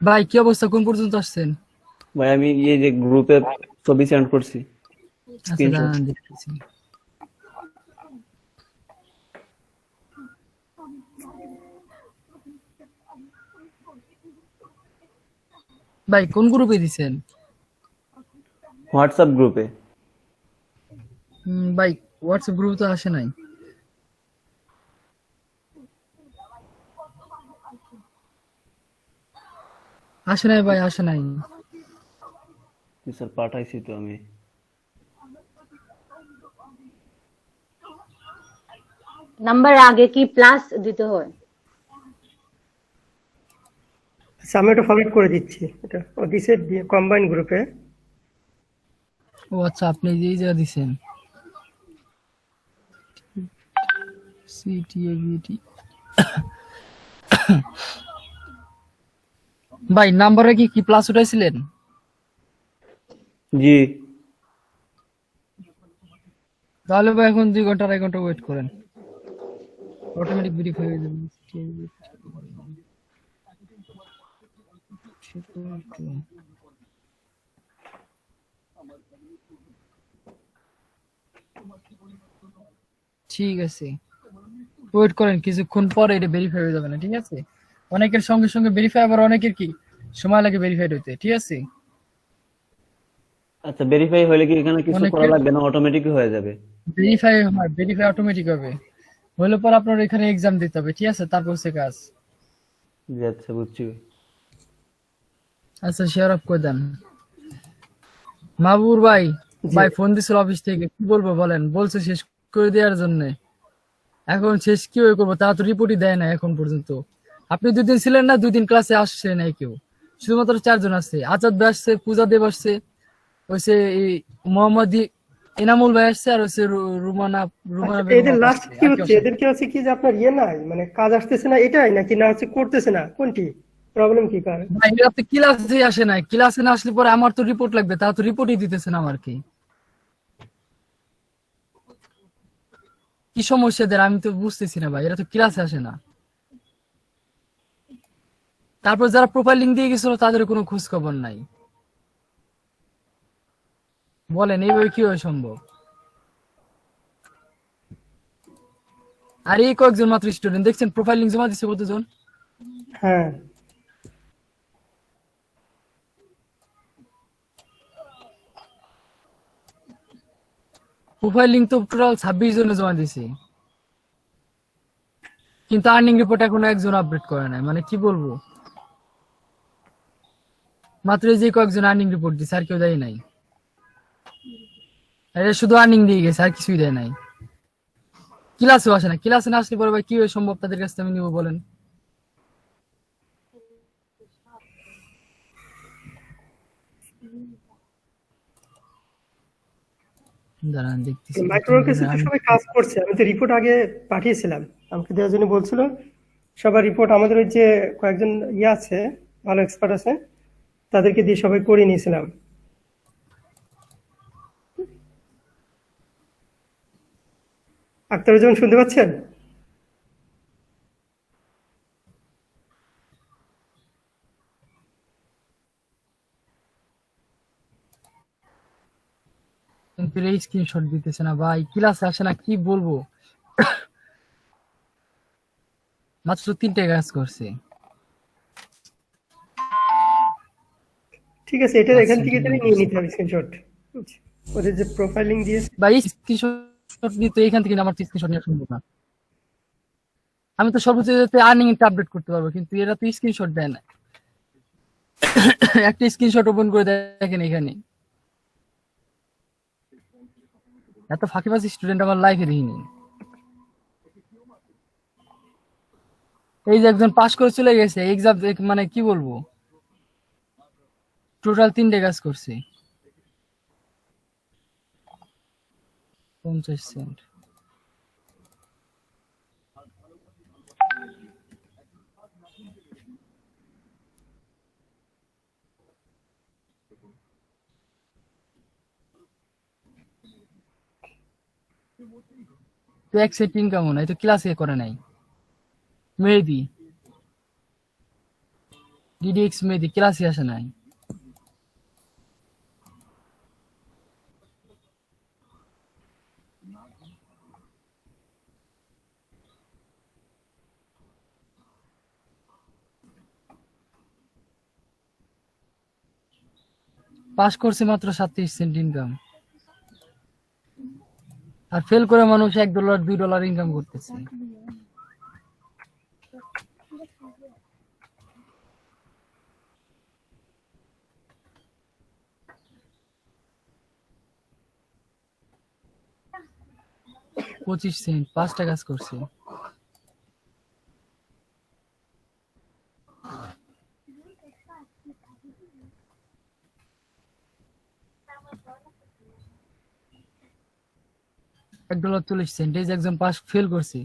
ভাই কি অবস্থা, কোন পর্যন্ত আসছেন? ভাই আমি এই যে গ্রুপে ছবি সেন্ড করছি, আচ্ছা স্ক্রিনশট। দাঁড়ান দেখতেছি। ভাই কোন গ্রুপে দিছেন? হোয়াটসঅ্যাপ গ্রুপে। ভাই হোয়াটসঅ্যাপ গ্রুপে তো আসে নাই। আসে নাই ভাই, আসে নাই। স্যার পাঠাইছি তো আমি। নাম্বার আগে কি প্লাস দিতে হয়? আচ্ছা, আমি ওটা ফরওয়ার্ড করে দিচ্ছি। এটা ও দিছে কম্বাইন গ্রুপে। ও আচ্ছা, আপনি যেই যা দিছেন। সিটিএবিটি। ভাই নাম্বারে কি কি প্লাস উঠাইছিলেন? জি। তাহলে ভাই এখন 2 ঘন্টা 2.5 ঘন্টা ওয়েট করেন, অটোমেটিক ভেরিফাই হয়ে যাবে। ঠিক আছে, ওয়েট করেন, কিছুক্ষণ পরে এটা ভেরিফাই হয়ে যাবে না, ঠিক আছে? অনেকের সঙ্গে সঙ্গে ভেরিফাই, আবার অনেকের কি সময় লাগে ভেরিফাইড হতে, ঠিক আছে? আচ্ছা, ভেরিফাই হলে কি এখানে কিছু করা অনেকের লাগবে না, অটোমেটিক হয়ে যাবে? ভেরিফাই হয়, ভেরিফাই অটোমেটিক হবে। হলে পর আপনার এখানে এক্সাম দিতে হবে, ঠিক আছে? তারপর হচ্ছে কাজ। জি আচ্ছা, বুঝছি। আচ্ছা শেয়ার অফ করে দেন। মাহবুর ভাই, জি। ভাই ফোন দিছিল অফিস থেকে, কি বলবো বলেন, বলছে শেষ করে দেওয়ার জন্য। এখন শেষ কিভাবে করবো, তা তো রিপোর্টই দেয় না এখন পর্যন্ত। আপনি 2 দিন ছিলেন না, 2 দিন ক্লাসে আসছে নাই কেউ, শুধুমাত্র 4 জন আসছে। আজাদ ভাই আসছে, পূজা দেব আসছে, হচ্ছে এই মোহাম্মদ এনামুল ভাই আসছে, আর হচ্ছে রুমানা আচ্ছা, রুমানা বেগম এদের আপা লাস্ট আসছে, কি আর কেউ হচ্ছে? আসে নাই। এদের কি হচ্ছে কি যে আপনার ইয়ে নাই, মানে কাজ আসতেছে না এটাই, নাকি না হচ্ছে করতেছে না, কোনটি প্রবলেম কি কার? ভাই এরা তো ক্লাসে আসে নাই, ক্লাসে না আসলে পরে আমার তো রিপোর্ট লাগবে, তা তো রিপোর্টই দিতেছে না আমার। কি কি সমস্যা এদের আমি তো বুঝতেছি না ভাই, এরা তো ক্লাসে আসে না। তারপর যারা প্রোফাইল লিঙ্ক দিয়ে গেছিল তাদের কোনো খোঁজ খবর নাই। বলেন এইভাবে কিভাবে সম্ভব? আর এই কয়েকজন মাত্র স্টুডেন্ট দেখছেন, প্রোফাইল লিঙ্ক জমা দিচ্ছে কতজন। হ্যাঁ। প্রোফাইল লিঙ্ক তো টোটাল 26 জনে জমা দিছে, কিন্তু আর্নিং রিপোর্ট এখনো একজন আপডেট করে নাই। মানে কি বলবো, মাত্র এই যে কয়েকজন আর্নিং রিপোর্ট দিছে, আর কেউ দেয় নাই। এরা শুধু আর্নিং দিয়ে গেছে, আর কিছুই দেয় নাই। ক্লাসেও আসে না, ক্লাসে না আসলে পরে ভাই কিভাবে সম্ভব তাদের কাছ থেকে আমি নিবো বলেন? দাঁড়ান দেখতেছি মাইক্রোওয়ার্কসে তো সবাই কাজ করছে, আমি তো রিপোর্ট আগে পাঠিয়েছিলাম, আমাকে দেওয়ার জন্য বলছিল। সবার রিপোর্ট আমাদের ওই যে কয়েকজন ইয়ে আছে, ভালো এক্সপার্ট আছে, তাদেরকে দিয়ে সবাই করে নিয়েছিলাম। আক্তারুজ্জামান শুনতে পাচ্ছেন? কিন্তু এই স্ক্রিনশট দিতেছে না ভাই, ক্লাসে আসে না, কি বলবো। মাত্র 3টে কাজ করছে। ঠিক আছে, এটা এখান থেকে তাহলে নিয়ে করছে নিতে হবে স্ক্রিনশট। ওদের যে প্রোফাইলিং দিয়েছে। ভাই, স্ক্রিনশট নিতে এখান থেকে আমার স্ক্রিনশট নেওয়া সম্ভব না। আমি তো সর্বোচ্চ আর্নিং টা আপডেট করতে পারবো, কিন্তু এরা তো স্ক্রিনশট দেয় না। একটা স্ক্রিনশট ওপেন করে দেখেন এখানে, এত ফাঁকিবাজ স্টুডেন্ট আমার লাইফে দেখিনি। এই যে একজন পাস করে চলে গেছে এক্সাম, মানে কি বলবো, টোটাল 3টে কাজ করছে, 50 সেন্ট। তো এক সেট ইনকাম নাই, তো ক্লাসে করে নাই মেবি। ডিডিএক্স মেহেদি ক্লাসে আসে নাই। পাস করছে মাত্র 37 সেন্ট ইনকাম, আর ফেল করে মানুষ $1 $2 ইনকাম করতেছে। $25 5টা কাজ করছে। $1.40। এই যে একজন পাস ফেল করছে,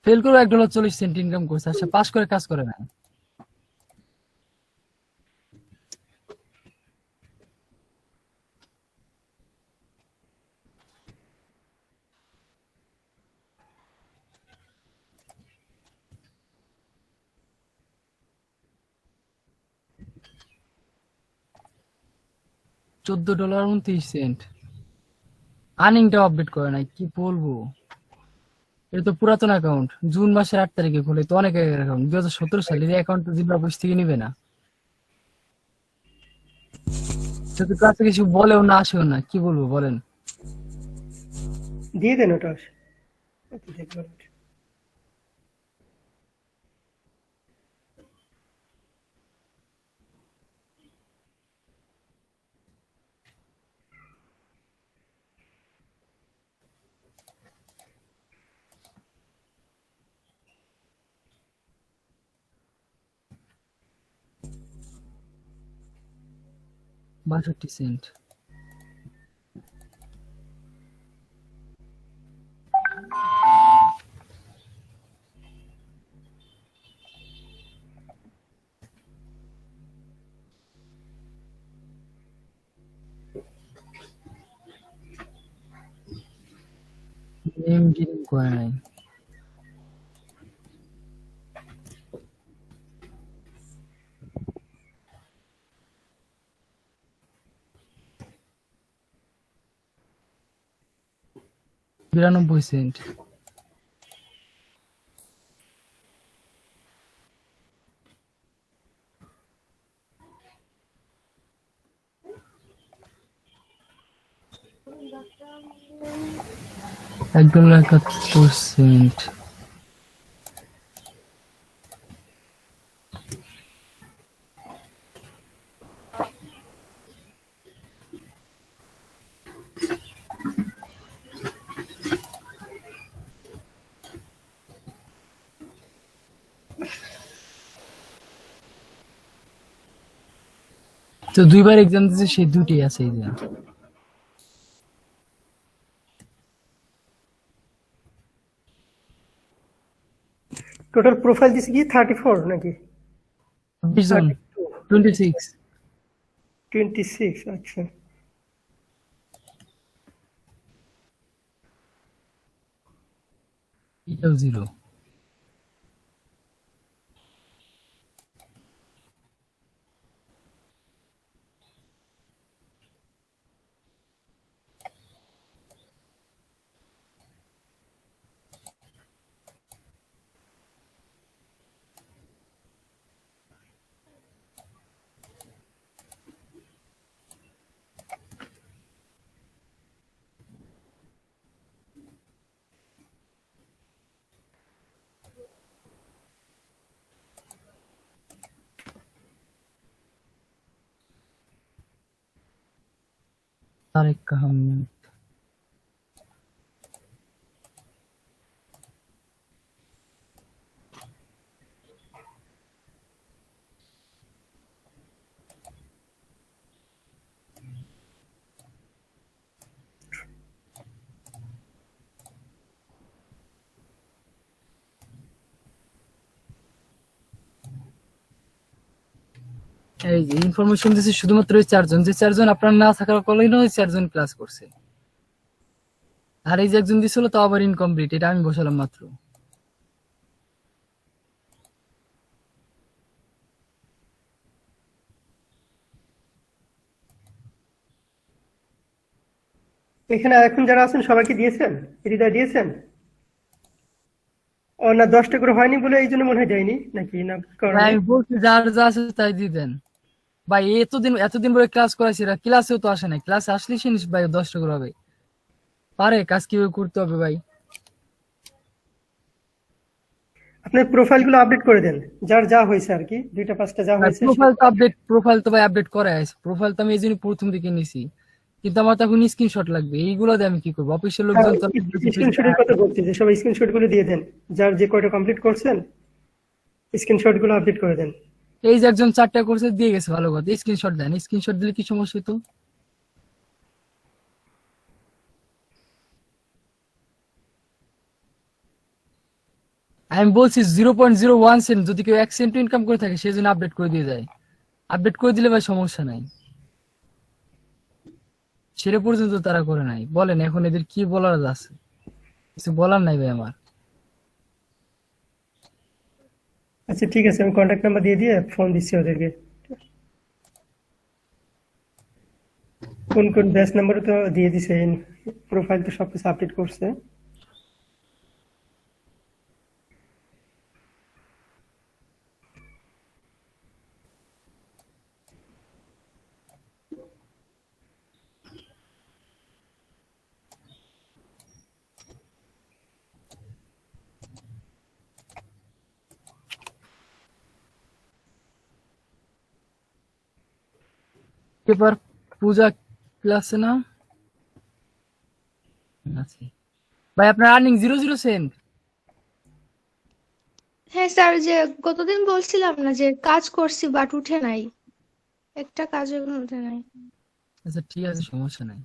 ফেল করে $1.40 ইনকাম করছে, আর সে পাস করে কাজ করে না। $14.29। আর্নিংটা আপডেট করে নাই, কি বলবো। এটা তো পুরাতন অ্যাকাউন্ট, জুন মাসের 8 তারিখে খুলে, তো অনেক আগের অ্যাকাউন্ট, 2017 সালের অ্যাকাউন্ট জিম্বা অফিস থেকে নিবে না। সে তো ক্লাসে কিছু বলেও না, আসেও না, কি বলবো বলেন। দিয়ে দেন ওটা, দেখবেন। $62। নেম ডিলিট করে নাই। $92। $1.71। তো 2বার এক্সাম দিয়েছে, সেই 2টি আছে এই যে। টোটাল প্রোফাইল দিছে কি 34 নাকি 20 জন, 26। 26? আচ্ছা, এটাও 0। তারেক আহমেদ। এই যে ইনফরমেশন দিয়েছে শুধুমাত্র ওই 4 জন, যে 4 জন আপনার না থাকার কারণে ওই 4 জন ক্লাস করছে। আর এই যে একজন দিছিল, তো আবার ইনকমপ্লিট, এটা আমি বসালাম মাত্র। এখানে এখন যারা আছেন সবাইকে দিয়েছেন, হৃদয় দিয়েছেন? ও না, 10টা করে হয়নি বলে এই জন্য মনে হয় দেয়নি নাকি, না কি ভাই কারণে? আমি বলছি যার যা আছে তাই দিয়ে দেন। ভাই এতদিন ধরে ক্লাস করাইছি, এরা ক্লাসেও তো আসে নাই, ক্লাসে আসলে সে ভাই 10টা করে হবে। পারে কাজ কিভাবে করতে হবে ভাই। আপনার প্রোফাইলগুলো আপডেট করে দেন, যার যা হয়েছে আর কি, 2টা 5টা যা ভাই হয়েছে প্রোফাইল তো ভাই আপডেট করা আছে, প্রোফাইল তো আমি এই জন্য প্রথম দিকে নিছি, কিন্তু আমার তো এখন স্ক্রিনশট লাগবে, এইগুলো দিয়ে আমি কি করবো? অফিসের লোকজন তো স্ক্রিনশটের কথা বলছি, যে সব স্ক্রিনশট গুলো দিয়ে দেন, যার যে কয়টা কমপ্লিট করছেন স্ক্রিনশট গুলো আপডেট করে দেন। এই যে একজন 4টা কোর্সে দিয়ে গেছে, ভালো কথা, স্ক্রিনশট দেন, স্ক্রিনশট দিলে কি সমস্যা হতো? আমি বলছি 0.01 সেন্ট, যদি কেউ 1 সেন্ট ইনকাম করে থাকে সেই জন্য আপডেট করে দিয়ে যায়, আপডেট করে দিলে ভাই সমস্যা নাই। সেটা পর্যন্ত তারা করে নাই, বলেন এখন এদের কি বলার আছে? কিছু বলার নাই ভাই আমার। আচ্ছা ঠিক আছে, আমি কন্ট্যাক্ট নাম্বার দিয়ে দিয়ে ফোন দিচ্ছি ওদেরকে। কোন কোন ব্যাচ নাম্বারও তো দিয়ে দিছে, প্রোফাইল তো সবকিছু আপডেট করছে। পেপার পূজা ক্লাসে না আছে ভাই, আপনার আর্নিং 0.0 সেন্ট। হ্যাঁ স্যার, যে গতদিন বলছিলাম না যে কাজ করছি বাট উঠে নাই, একটা কাজও এখনো উঠে নাই। আচ্ছা ঠিক আছে, সমস্যা নাই,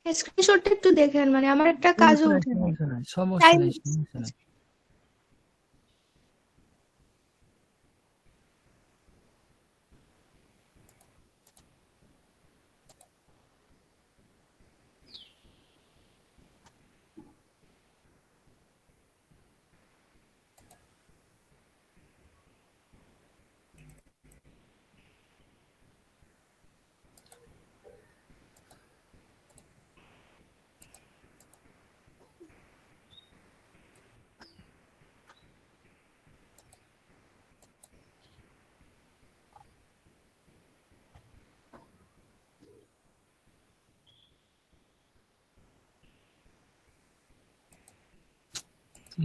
স্ক্রিনশটটা একটু দেখেন, মানে আমার একটা কাজও উঠে নাই। সমস্যা নাই, সমস্যা টাইম নাই, সমস্যা নাই।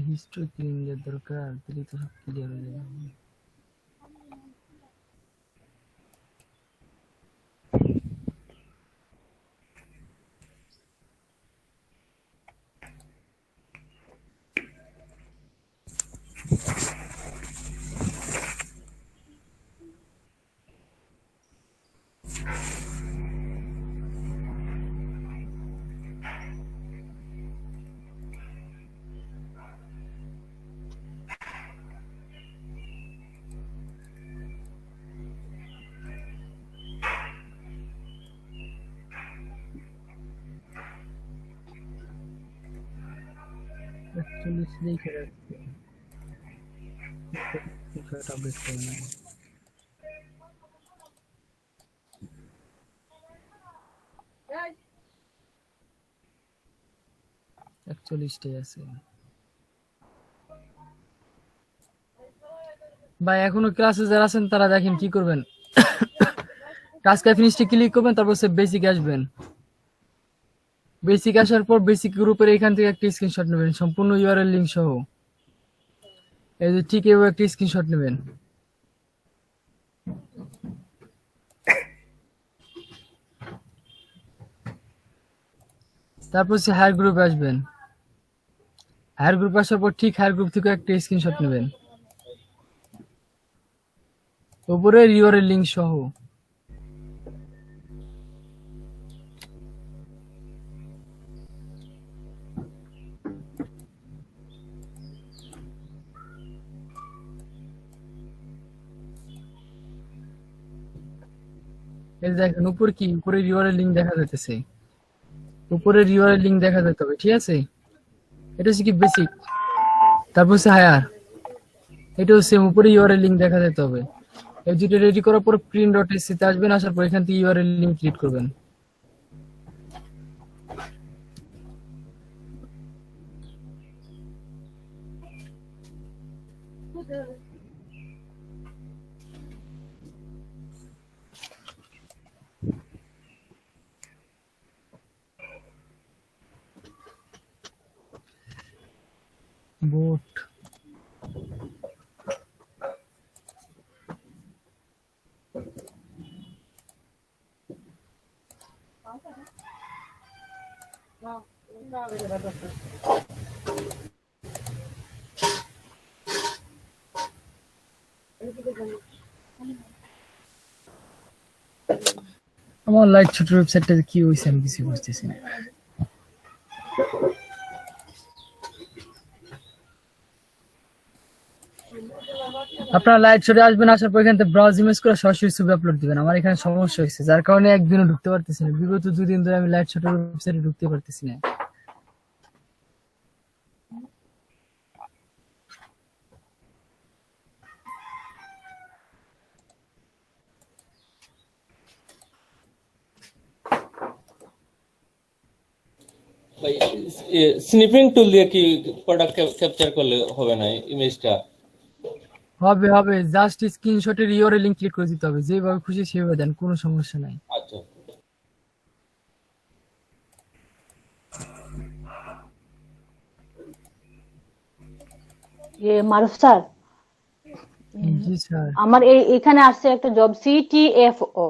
হিস্ট্রি ক্লিয়ার দরকার, দিলে তো সব ক্লিয়ার হয়ে যাবে। অ্যাকচুয়ালি লিখে রাখছি, আপডেট করে না, 41টাই আছে ভাই। এখনো ক্লাসে যারা আছেন তারা দেখেন কি করবেন, টাস্ক ফিনিশে ক্লিক করবেন, তারপর সে বেসিক আসবেন, বেসিক আসার পর বেসিক গ্রুপের এখান থেকে একটা স্ক্রিনশট নেবেন সম্পূর্ণ ইউআরএল লিংক সহ, এই যে ঠিক এভাবে একটা স্ক্রিনশট নেবেন। তারপর সে হায়ার গ্রুপে আসবেন, হায়ার গ্রুপ আসার পর ঠিক হায়ার গ্রুপ থেকে একটা স্ক্রিনশট নেবেন উপরে ইউআরএল লিংক সহ। এই যে দেখেন উপরে কি, উপরে ইউআরএল লিংক দেখা যাইতেছে, উপরে ইউআরএল লিংক দেখা যেতে হবে, ঠিক আছে? এটা হচ্ছে কি বেসিক, তারপর হচ্ছে হায়ার, এটা হচ্ছে উপরে ইউআরএল লিংক দেখা যেতে হবে। এই দুটো রেডি করার পর print.sc তে আসবেন, আসার পর এখান থেকে ইউআরএল লিংক ক্রিয়েট করবেন। বোট। আমার লাইট ছোট ওয়েবসাইটটা কি হয়েছে আমি কিছু বুঝতেছি না। আপনারা লাইট ছোটে আসবেন, আসার পর এখান থেকে ব্রাউজ ইমেজ করে সরাসরি ছবি আপলোড দিবেন। আমার এখানে সমস্যা হয়েছে, যার কারণে একদিনও ঢুকতে পারতেছি না। বিগত 2 দিন ধরে আমি লাইট ছোটের ওয়েবসাইটে ঢুকতে পারতেছি না। ভাই স্নিপিং টুল দিয়ে কি প্রোডাক্ট ক্যাপচার করলে হবে না ইমেজটা? হবে হবে, জাস্ট স্ক্রিনশটের ইউআরএল লিংক ক্লিক করে দিতে হবে, যেভাবে খুশি সেভাবে দেন, কোনো সমস্যা নাই। আচ্ছা মারুফ স্যার, জি স্যার। আমার এখানে আসছে একটা job CTFO,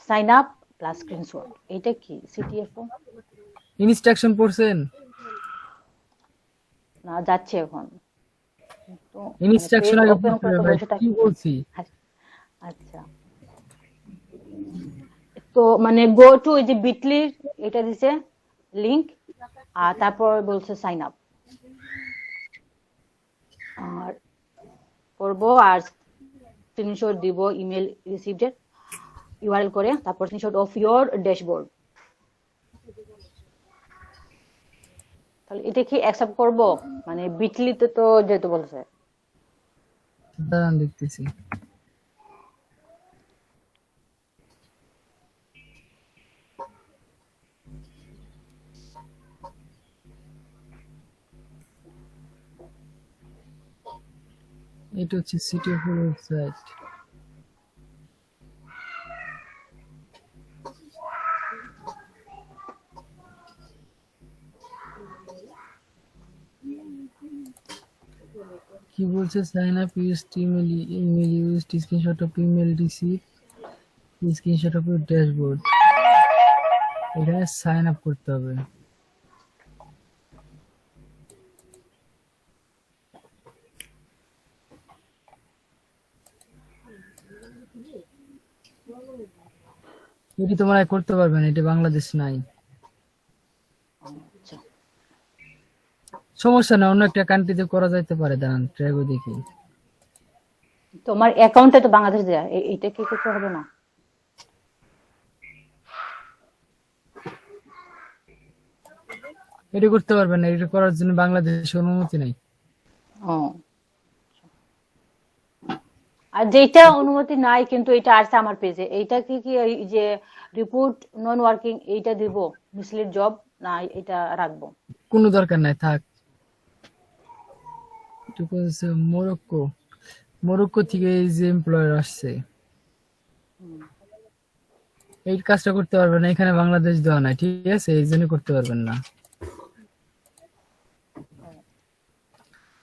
sign up plus screenshot. এটা কি সিটিএফও? ইনস্ট্রাকশন পড়ছেন? না, যাচ্ছে এখন তো, ইনস্ট্রাকশন পেজ আগে ওপেন পড়তে করে হবে তো ভাই, বসে কি থাকি। বলছি? আচ্ছা, তো মানে গো টু এই যে বিটলি এটা দিছে লিংক, আর তারপর বলছে সাইন আপ, আর করব আর স্ক্রিনশট দিব ইমেল রিসিভড ইউআরএল করে, তারপর স্ক্রিনশট অফ ইওর ড্যাশবোর্ড। তাহলে এটা কি অ্যাকসেপ্ট করব? মানে বিটলিতে তো যেহেতু বলছে। দাঁড়ান দেখতেছি। এটা হচ্ছে সিটি ওয়েবসাইট। কি বলছে? Sign up use email use screenshot of email receive screenshot of your dashboard. এখানে সাইন আপ করতে হবে। এটি তোমরা করতে পারবে না, এটি বাংলাদেশ নাই। সমস্যা না, অন্য একটা কান্ট্রিতে করা যাইতে পারে। দাঁড়ান ট্রাই করে দেখি। তোমার অ্যাকাউন্টে তো বাংলাদেশ দেয়া, এটা কি করতে হবে না? এটি করতে পারবে না, এটা করার জন্য বাংলাদেশের অনুমতি নাই। ও, আর যেটা অনুমতি নাই কিন্তু এটা আসছে আমার পেজে, এইটা কি কি এই যে রিপোর্ট নন ওয়ার্কিং এইটা দিব মিসলিড জব, না এটা রাখবো? কোনো দরকার নাই, থাক। এটুকু হচ্ছে মরক্কো। মরক্কো থেকে এই যে এমপ্লয়ার আসছে, এই কাজটা করতে পারবেন না, এখানে বাংলাদেশ দেওয়া নাই, ঠিক আছে? এই জন্য করতে পারবেন না,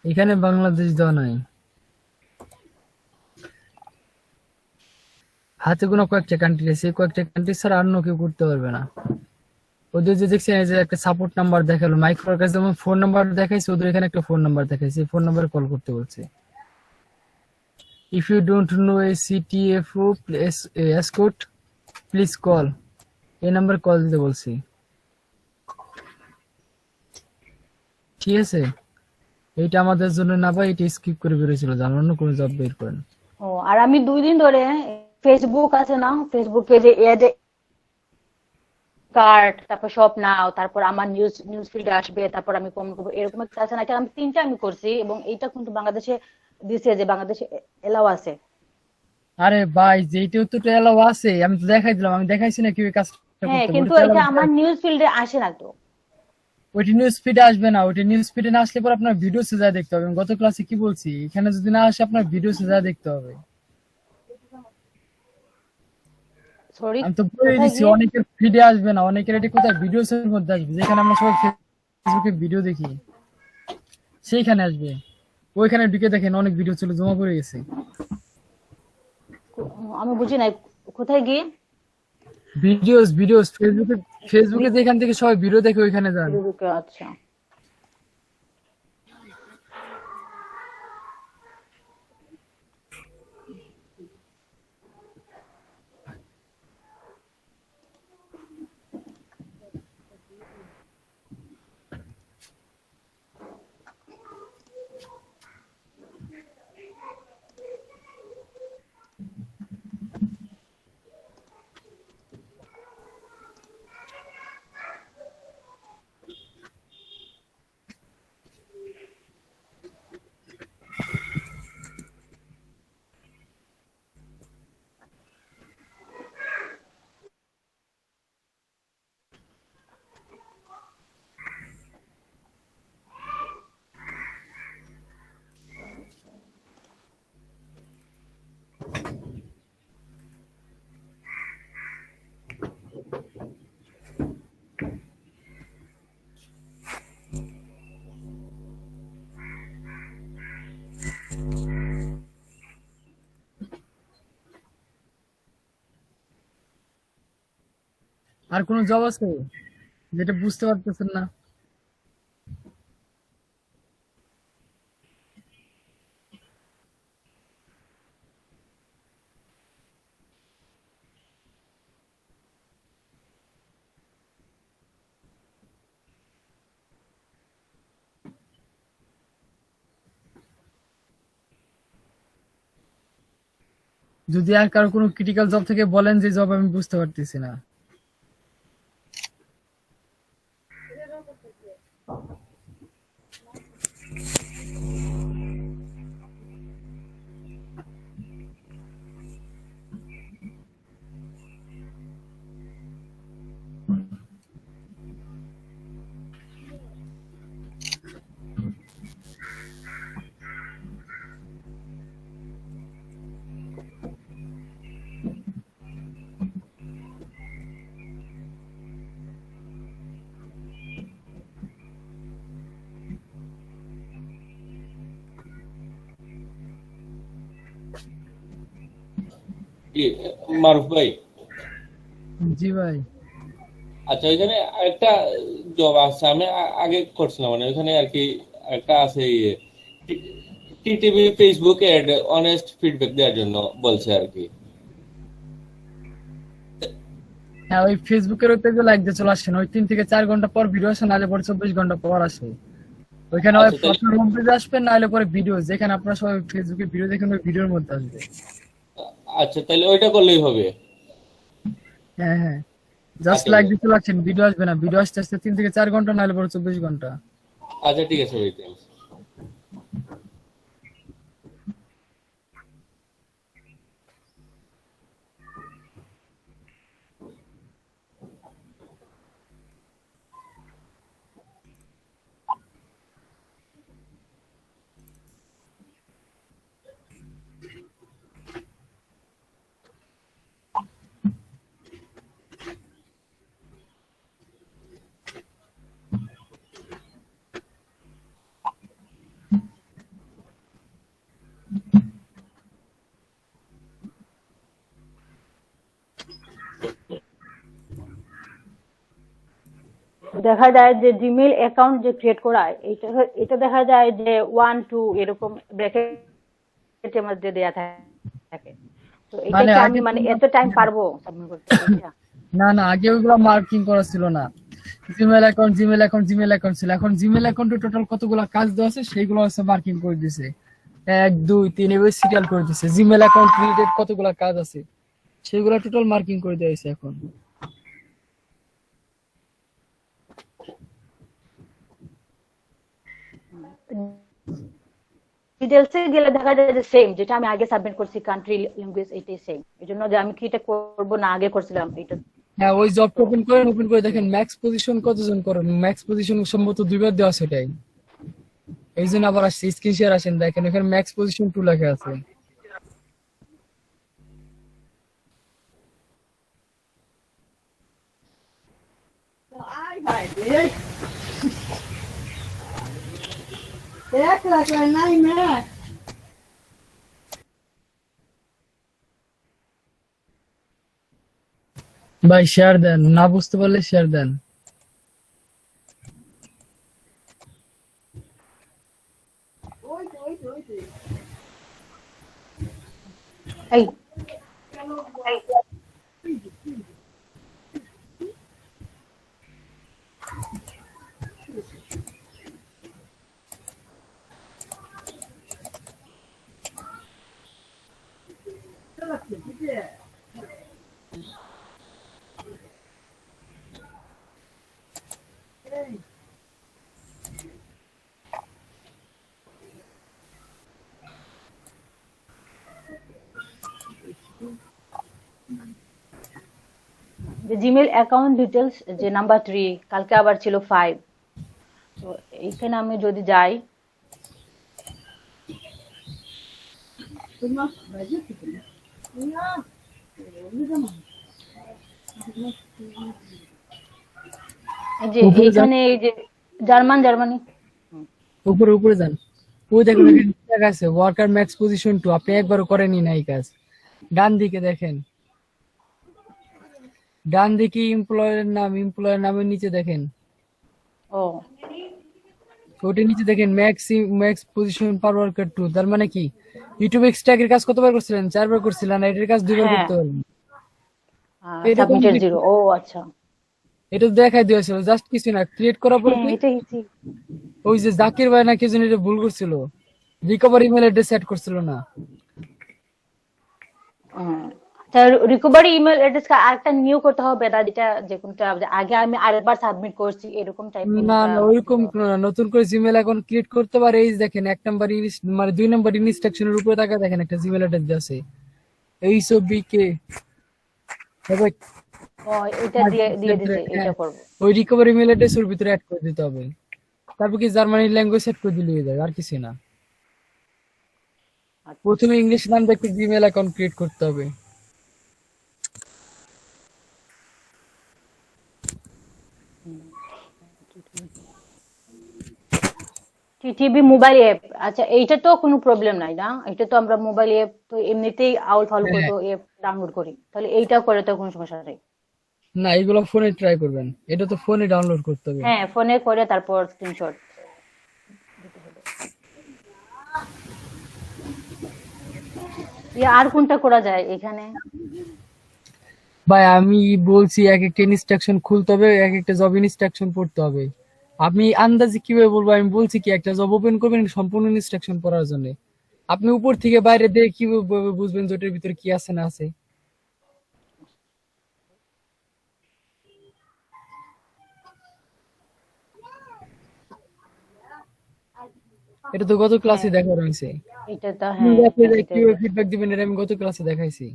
এখানে বাংলাদেশ দেওয়া নাই। হাতে কোনো কয়েকটা কান্ট্রি আছে, এই কয়েকটা কান্ট্রি ছাড়া অন্য কেউ করতে পারবে না। ওদের যে দেখছেন এই যে একটা সাপোর্ট নাম্বার দেখালো, মাইক্রোর কাছে যেমন ফোন নাম্বার দেখাইছে, ওদের এখানে একটা ফোন নাম্বার দেখাইছে, এই ফোন নাম্বারে কল করতে বলছে। If you don't know a CTFO escort please call, এই নাম্বারে কল দিতে বলছি, ঠিক আছে? এইটা আমাদের জন্য না ভাই, এটা স্কিপ করে বেরোছিল, জানো, অন্য কোনো জব বের করেন। ও, আর আমি 2 দিন ধরে ফেসবুক আছে না, ফেসবুকে যে এড কার্ড, তারপর শপ নাও, তারপর আমার নিউজ ফিল্ডে আসবে, তারপর আমি কমেন্ট করবো, এরকম একটা আছে না, এটা আমি 3টা আমি করছি, এবং এইটা কিন্তু বাংলাদেশে দিছে যে বাংলাদেশে এলাও আছে। আরে ভাই, যেইটাও তো এলাও আছে, আমি তো দেখাই দিলাম, আমি দেখাইছি না কিভাবে কাজটা হ্যাঁ, করতে হবে, কিন্তু ওটা তো এটা allow আমার আছে। নিউজ ফিল্ডে আসে না তো। ওইটি নিউজ ফিডে আসবে না, ওইটি নিউজ ফিডে না আসলে পর আপনার ভিডিও যা দেখতে হবে। আমি গত ক্লাসে কি বলছি, এখানে যদি না আসে আপনার ভিডিও যা দেখতে হবে। সরি, আমি তো বলে কোথায় দিচ্ছি, গিয়ে? অনেকের ফিডে আসবে না, অনেকের এটি কোথায় ভিডিওস এর মধ্যে আসবে, যেখানে আমরা সবাই ফেসবুকে ভিডিও দেখি সেইখানে আসবে। ওইখানে ঢুকে দেখেন অনেক ভিডিও চলে জমা পড়ে গেছে। আমি বুঝি নাই, কোথায় গিয়ে? ভিডিওস ফেসবুকে যেখান থেকে সবাই ভিডিও দেখে ওইখানে যান। ফেসবুকে, আচ্ছা। আর কোনো জব আছে যেটা বুঝতে পারতেছেন না? যদি আর কারো কোনো ক্রিটিক্যাল জব থেকে বলেন যে জব আমি বুঝতে পারতেছি না। কি মারুফ ভাই? জি ভাই। আচ্ছা, ওইখানে একটা জব আছে, আমি আগে করছিলাম, মানে ওইখানে আর কি একটা আছে TTV Facebook add honest feedback দেওয়ার জন্য বলছে আর কি। হ্যাঁ, ওই ফেসবুকের ওইতে যে লাইক দিয়ে চলে আসছে না, ওই 3 থেকে 4 ঘন্টা পর ভিডিও আসে, নাহলে পরে 24 ঘন্টা পর আসে। ওইখানে হয় আচ্ছা তাহলে, প্রথম হোম পেজে আসবেন, নাহলে পরে ভিডিও, যেখানে আপনারা সবাই ফেসবুকে ভিডিও দেখেন ওই ভিডিওর মধ্যে আসবে। আচ্ছা তাহলে ওইটা করলেই হবে। হ্যাঁ হ্যাঁ, জাস্ট আচ্ছা লাইক ভাই, দিয়ে চলে আসছেন, ভিডিও আসবে না, ভিডিও আসতে আসতে 3 থেকে 4 ঘন্টা, নাহলে পরে 24 ঘন্টা। আচ্ছা ঠিক আছে ভাই, thanks। দেখা যায় যে জিমেইল অ্যাকাউন্ট যে ক্রিয়েট করা হয়, এটা এটা দেখা যায় যে 1 2 এরকম ব্র্যাকেটের মধ্যে দেয়া থাকে। তো এটা মানে কি আমি আগে মানে এত টাইম পারবো সাবমিট করতে এটা? না না, আগে ওইগুলো মার্কিং করা ছিল না। জিমেল অ্যাকাউন্ট ছিল, এখন জিমেল অ্যাকাউন্টে টোটাল কতগুলো কাজ দেওয়া আছে সেইগুলো হচ্ছে মার্কিং করে দিছে, 1 2 3 এভাবে সিরিয়াল করে দিছে। জিমেল অ্যাকাউন্ট রিলেটেড কতগুলো কাজ আছে সেগুলো টোটাল মার্কিং করে দেওয়া হয়েছে এখন। ডিটেলসে গেলে দেখা যায় যে সেম, যেটা আমি আগে সাবমিট করছি কান্ট্রি ল্যাঙ্গুয়েজ এটাই সেম। এজন্য যে আমি কি এটা করব না আগে করছিলাম এটা হ্যাঁ, ওই জবটা ওপেন করেন, ওপেন করে দেখেন ম্যাক্স পজিশন কতজন করেন, ম্যাক্স পজিশন সম্ভবত দুইবার দেওয়া সেটাই, এই জন্য আবার আসছে স্ক্রিন শেয়ার আসেন, দেখেন এখানে ম্যাক্স পজিশন 2 লেখা আছে। ভাই শেয়ার দেন, না বুঝতে পারলে শেয়ার দেন। এই যে জিমেল অ্যাকাউন্ট ডিটেলস যে নাম্বার 3 কালকে আবার ছিল 5, তো এইখানে আমি যদি যাই, এই যে উপরে যান, এইখানে এই যে জার্মানি উপরে উপরে যান, ওই দেখেন এখানে লেখা আছে ওয়ার্কার ম্যাক্স পজিশন 2, আপনি একবারও করেনই না এই কাজ। ডান দিকে দেখেন, ডান দিকে এমপ্লয়ের নামের নিচে দেখেন, ও ওটার নিচে দেখেন ম্যাক্স পজিশন পার ওয়ার্কার 2, তার মানে কি ইউটিউব এক্সট্রাকের কাজ কতবার করছিলেন? 4 বার করছিলেন, আর এটার কাজ 2 বার হ্যাঁ, করতে পারবেন। এটা সাবমিটেড complete, 0, ও আচ্ছা, এটা তো দেখাই দিয়েছিল, জাস্ট কিছু না, ক্রিয়েট করার পর হ্যাঁ কি এটা ইজি। ওই যে জাকির ভাই না কি যেন এটা ভুল করছিল, রিকভারি ইমেল অ্যাড্রেস সেট করছিল না। রিকভারি ইমেল অ্যাড্রেস আরেকটা নিউ করতে হবে না, যেটা যে কোনটা আগে আমি আরেকবার সাবমিট করছি এরকম টাইপের না একটা না, ওইরকম কোনো না, নতুন করে জিমেল এখন ক্রিয়েট করতে পারে। এই যে দেখেন 1 নাম্বার মানে 2 নাম্বার ইনস্ট্রাকশনের উপরে তাকা দেখেন একটা জিমেল অ্যাড্রেস আছে, এইচবিকে, ও এটা দিয়ে দিয়ে দিছে, এটা করব। ওই রিকভারি ইমেল অ্যাড্রেস ওর ভিতরে অ্যাড করে দিতে হবে। তারপর কি জার্মানি ল্যাঙ্গুয়েজ সেট করে দিলে হয়ে যাবে, আর কিছু না। প্রথমে ইংলিশ নাম দেখে জিমেল অ্যাকাউন্ট ক্রিয়েট করতে হবে। টিটিভি মোবাইল অ্যাপ, আচ্ছা এইটা তো কোনো প্রবলেম নাই না, এটা তো আমরা মোবাইল অ্যাপ তো এমনিতেই আউল ফাউল করে হ্যাঁ, তো অ্যাপ ডাউনলোড করি, তাহলে এইটা করে তো কোনো সমস্যা নেই। না এগুলো ফোনে ট্রাই করবেন, এটা তো ফোনে ডাউনলোড করতে হবে। হ্যাঁ ফোনে করে তারপর স্ক্রিনশট। আর কোনটা করা যায় এখানে? ভাই আমি বলছি এক একটা ইনস্ট্রাকশন খুলতে হবে, এক একটা জব ইনস্ট্রাকশন পড়তে হবে। আপনি আন্দাজে কিভাবে বলবো, আমি বলছি কি একটা জব ওপেন করবেন সম্পূর্ণ ইনস্ট্রাকশন পড়ার জন্য। আপনি উপর থেকে বাইরে দিয়ে কিভাবে বুঝবেন যে ওটার ভিতরে কি আছে না আছে? এটা তো গত ক্লাসে হ্যাঁ দেখা রয়েছে। এটা তো, আপনি হ্যাঁ যাতে এটা কিভাবে ফিডব্যাক দিবেন এটা আমি গত ক্লাসে দেখাইছি।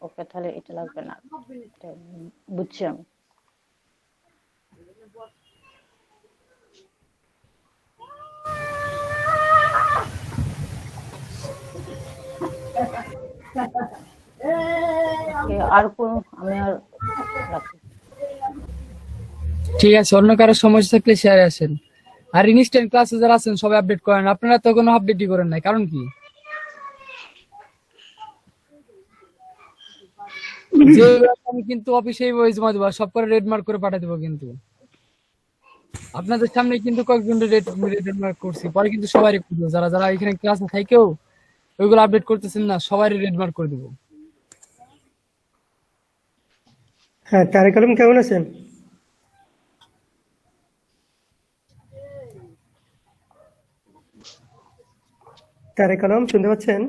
ওকে, তাহলে এটা লাগবে না, এটা বুঝছি আমি। আর কোন আমি আর রাখি। ঠিক আছে, অন্য কারো সমস্যা থাকলে শেয়ারে আসেন। আর ইনস্ট্যান্ট ক্লাসে যারা আছেন সবাই আপডেট করেন, আপনারা তো কোনো আপডেটই করেন নাই, কারণ কি? যে আমি কিন্তু অফিসে ওই জমা দেবো, সব করে রেড মার্ক করে পাঠিয়ে দেবো, কিন্তু আপনাদের সামনে কিন্তু কয়েকজন রেড মার্ক করছি, পরে কিন্তু সবাই করবো, যারা যারা এখানে ক্লাসে থাকেও ওইগুলো আপডেট করতেছেন না, সবাই রেড মার্ক করে দেবো। হ্যাঁ, তারেক আলম কেমন আছেন? তারেক আলম শুনতে পাচ্ছেন?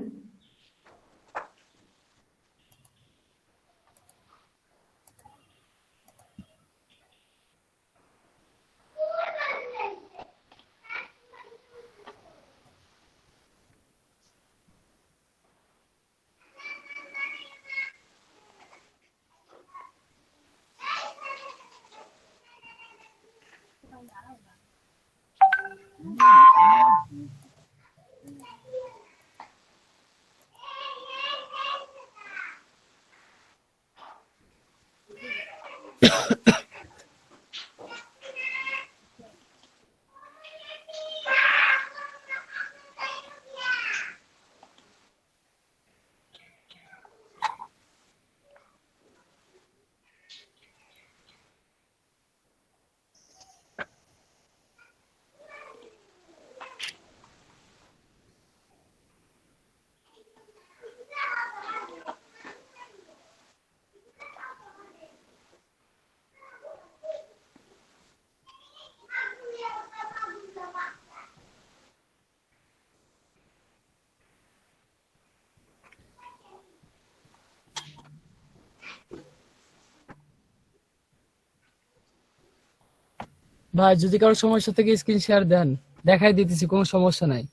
ভাই যদি কারো সমস্যা থেকে স্ক্রিন শেয়ার দেন, দেখাই দিতেছি, কোনো সমস্যা নাই।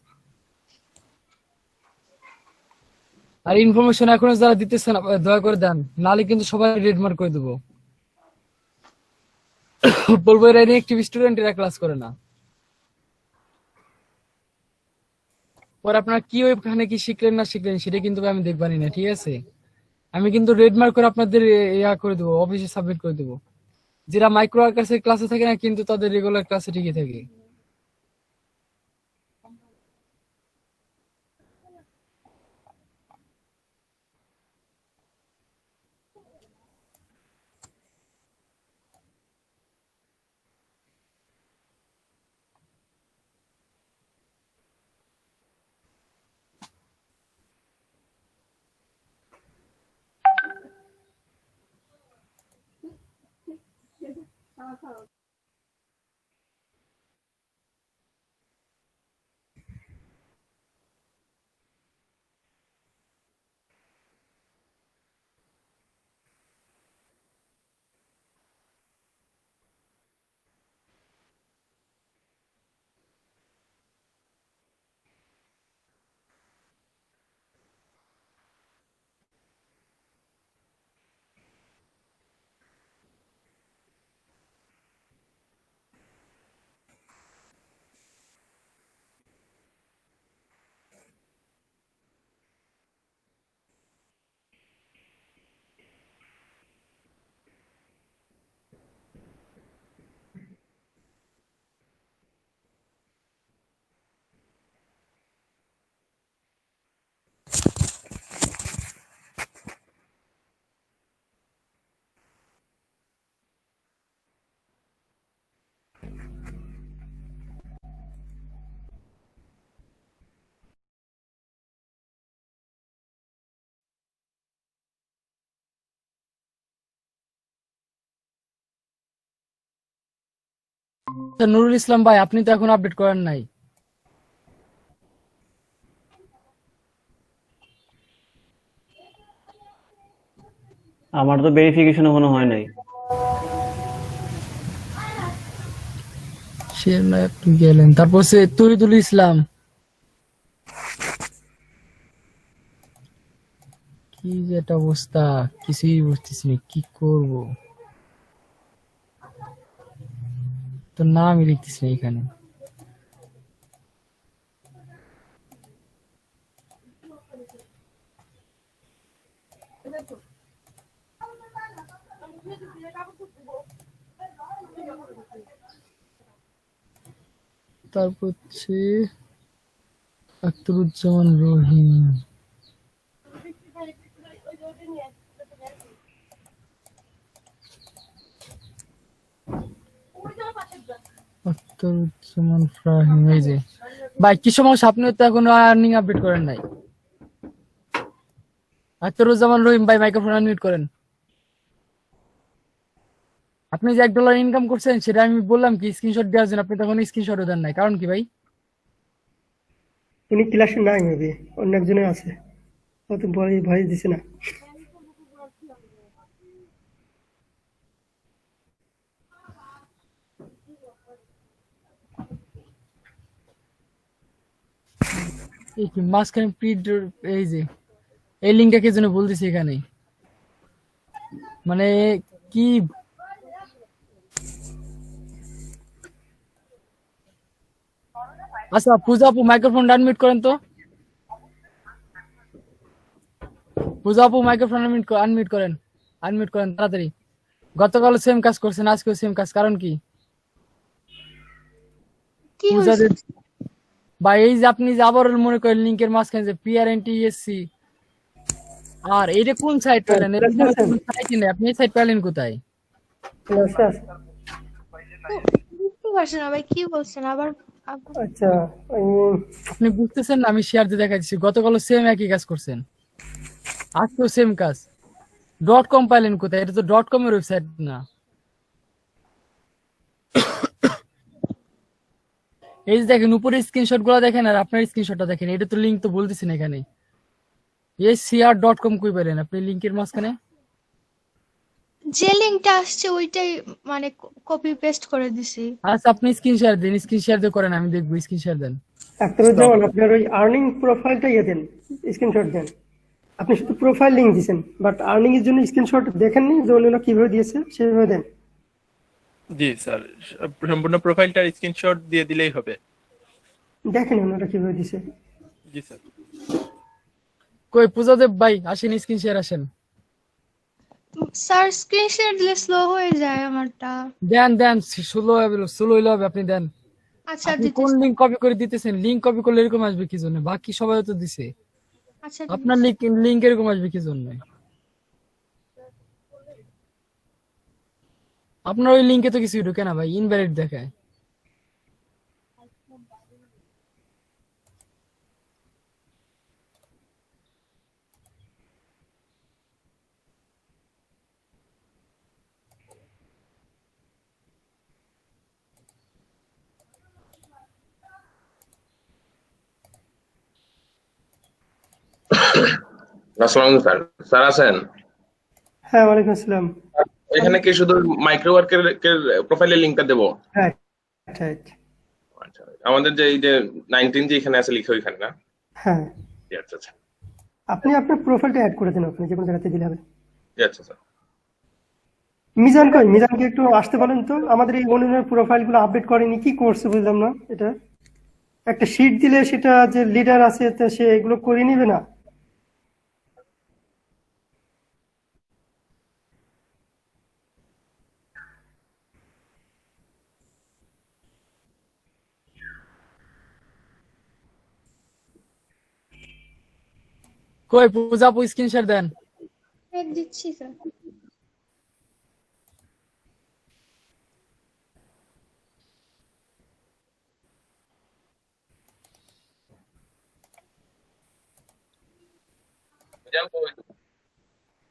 আর ইনফরমেশন এখনো যারা দিতেছেন দয়া করে দেন, নালে কিন্তু সবাই রেড মার্ক করে দেবো। বলবো এরা ইনঅ্যাক্টিভ স্টুডেন্ট, এরা ক্লাস করে না। পরে আপনারা কি ওইখানে কি শিখলেন না শিখলেন সেটা কিন্তু আমি দেখবানি না, ঠিক আছে? আমি কিন্তু রেড মার্ক করে আপনাদের ইয়া করে দেবো, অফিসে সাবমিট করে দেবো। যারা মাইক্রো আর্কাসের ক্লাসে থাকে না কিন্তু তাদের রেগুলার ক্লাসে ঠিকই থাকে। আচ্ছা, নুরুল ইসলাম ভাই, আপনি তো এখন আপডেট করেন নাই। আমার তো ভেরিফিকেশন এখনো হয় নাই। সে না আপনি গেলেন, তারপর সে তহিদুল ইসলাম, কি যে একটা অবস্থা, কিছুই বুঝতেছি না কি করব। তো নামই লিখতেছি না এখানে। তারপর হচ্ছে আখতারুজ্জামান রহিম, আখতারুজ্জামান ফাহিম। এই যে ভাই, কি সমস্যা? আপনি তো এখনো আর্নিং আপডেট করেন নাই। আখতারুজ্জামান রহিম ভাই, মাইক্রোফোন আনমিউট করেন। আপনি যে $1 ইনকাম করছেন সেটা আমি বললাম কি স্ক্রিনশট দেওয়ার জন্য, আপনি তখন স্ক্রিনশটও দেন নাই, কারণ কি ভাই? উনি ক্লাসে নাই, মেবি অন্য একজনের আছে, হয়তো ভয়েস দিছে না। এই কি মাঝখানে এই যে এই লিঙ্কটা কে যেন বলতেছি এখানে, মানে কি আচ্ছা পূজা আপু মাইক্রোফোনটা আনমিউট করেন তো। পূজা আপু মাইক্রোফোন আনমিউট করেন তাড়াতাড়ি। গতকাল সেম কাজ করছেন, আজকেও সেম কাজ, কারণ কি? কি পূজা হয়েছে? বা এই যে আপনি যে আবার মনে করেন লিঙ্কের মাঝখানে যে PRNTESC, আর এটা কোন সাইট পেলেন? এর সাইট নেই, আপনি এই সাইট পেলেন কোথায়? আছে আছে। বুঝতে পারছি না ভাই, কি বলছেন আবার? আচ্ছা আপনি বুঝতেছেন না? আমি শেয়ার দিয়ে দেখাচ্ছি। গতকাল সেম একই কাজ করছেন, আজকেও সেম কাজ। .com পাইলেন কোথায়? এটা তো .com এর ওয়েবসাইট না। এই যে দেখেন উপরে স্ক্রিনশট গুলো দেখেন, আর আপনার স্ক্রিনশটটা দেখেন, এটা তো লিঙ্ক তো বলতেছেন এখানে। SCR.com কই পেলেন আপনি লিঙ্কের মাঝখানে? যে লিঙ্কটা আসছে ওইটাই মানে কপি পেস্ট করে দিছি। আচ্ছা আপনি স্ক্রিন শেয়ার দিন, স্ক্রিন শেয়ার দিয়ে করেন, আমি দেখবো। স্ক্রিন শেয়ার দেন। আখতারুজ্জামান, আপনার ওই আর্নিং প্রোফাইলটা দেন, স্ক্রিনশট দেন। আপনি শুধু প্রোফাইল লিংক দিয়েছেন, বাট আর্নিং এর জন্য স্ক্রিনশট দেখেননি যে অন্যরা কিভাবে দিয়েছে, সেভাবে দেন। জি স্যার, সম্পূর্ণ প্রোফাইলটার স্ক্রিনশট দিয়ে দিলেই হবে। দেখেন ওনারা কিভাবে দিয়েছে। জি স্যার। কই পূজাদেব ভাই আসেন, স্ক্রিন শেয়ার আসেন। স্যার স্ক্রিন শেয়ার দিলে স্লো হয়ে যায় আমারটা। দেন স্লো হইলে হবে, আপনি দেন। আচ্ছা আপনি কোন দিতেছি। লিঙ্ক কপি করে দিতেছেন? লিঙ্ক কপি করলে এরকম আসবে কি জন্য? বাকি সবাই তো দিছে, আচ্ছা আপনার লিঙ্ক এরকম আসবে কি জন্য? আপনার ওই লিঙ্কে তো কিছু ঢুকে না ভাই, ইনভ্যালিড দেখায়। আসসালামু আলাইকুম স্যার। স্যার আছেন? হ্যাঁ, ওয়ালাইকুম আসসালাম। এখানে কি শুধু মাইক্রো ওয়ার্কের প্রোফাইলের লিংকটা দেবো? হ্যাঁ রাইট। আচ্ছা, আমাদের যে এই যে 19 যে এখানে আছে লিখে ওইখানে না? হ্যাঁ, জি, আচ্ছা আচ্ছা। আপনি আপনার প্রোফাইলটা অ্যাড করে দিন, আপনি যে কোনো জায়গাতে দিলে হবে। জি, আচ্ছা স্যার। মিজান কই? মিজানকে একটু আসতে বলেন তো। আমাদের এই অন্যান্য প্রোফাইলগুলো আপডেট করেনি, কি করছে বুঝলাম না। এটা একটা শিট দিলে সেটা যে লিডার আছে তা সে এগুলো করে নিবে না। কই পূজা আপু স্ক্রিন শেয়ার দেন। এক দিচ্ছি স্যার।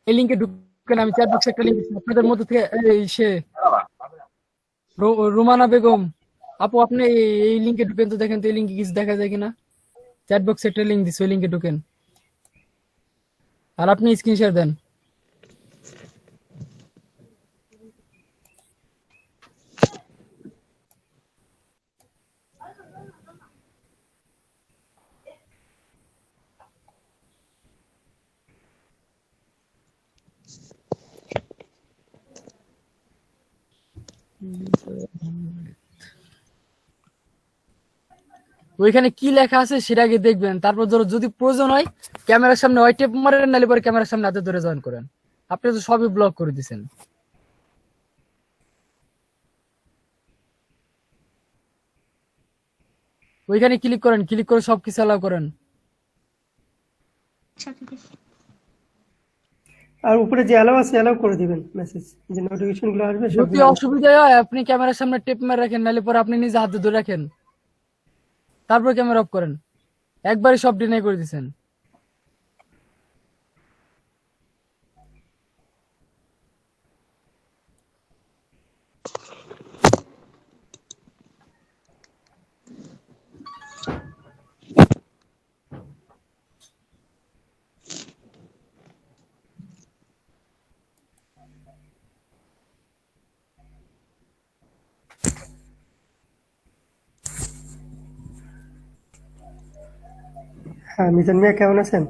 এই লিঙ্কে ঢুকেন, আমি চ্যাট বক্সে একটা লিঙ্ক দিচ্ছি আপনাদের মধ্যে থেকে। এই সে রুমানা বেগম আপু, আপনি এই লিঙ্কে ঢুকেন তো, দেখেন তো এই লিঙ্কে কিছু দেখা যায় কিনা। চ্যাট বক্সে একটা লিঙ্ক দিচ্ছি, ওই লিঙ্কে ঢুকেন আর আপনি স্ক্রিন শেয়ার দেন। ওইখানে কি লেখা আছে সেটা আগে দেখবেন, তারপর ধরো যদি প্রয়োজন হয় ক্যামেরার সামনে ওই টেপ মারেন, নাহলে পরে ক্যামেরার সামনে হাতে ধরে জয়েন করেন। আপনি তো সবই ব্লক করে দিছেন। ওইখানে ক্লিক করেন, ক্লিক করে সবকিছু অ্যালাউ করেন। আচ্ছা ঠিক আছে। আর উপরে যে অ্যালাউ আছে অ্যালাউ করে দিবেন, মেসেজ যে নোটিফিকেশন গুলো আসবে যদি সবগুলো। অসুবিধা হয় আপনি ক্যামেরার সামনে টেপ মেরে রাখেন, নাহলে পরে আপনি নিজে হাতে ধরে রাখেন, তারপর ক্যামেরা অফ করেন। একবারে সব ডিনাই করে দিছেন। হ্যাঁ, মিজান মিয়া কেমন আছেন?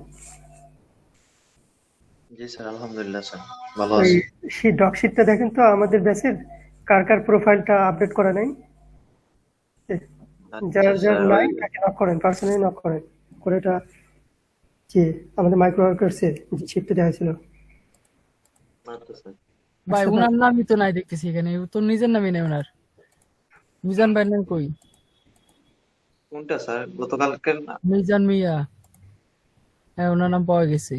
জি স্যার, আলহামদুলিল্লাহ স্যার, ভালো ওই আছি। সেই ডকশিটটা দেখেন তো আমাদের ব্যাচের কার কার প্রোফাইলটা আপডেট করা নাই। যার আচ্ছা যার স্যার নাই তাকে নক করেন, পার্সোনালি নক করেন করে এটা যে আমাদের মাইক্রো ওয়ার্কার্সের যে শিফটে দেওয়া ছিল। আচ্ছা স্যার। ভাই আচ্ছা ওনার নামই তো নাই দেখতেছি এখানে, ও তো নিজের নামই নেই ওনার। মিজান ভাইয়ের নাম কই? কোনটা স্যার? গতকালকের না? মিজান মিয়া, হ্যাঁ ওনার নাম পাওয়া গেছে।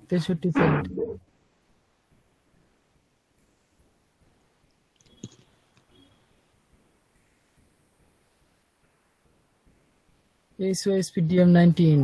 63 সেন্ট। SOSPDM 19।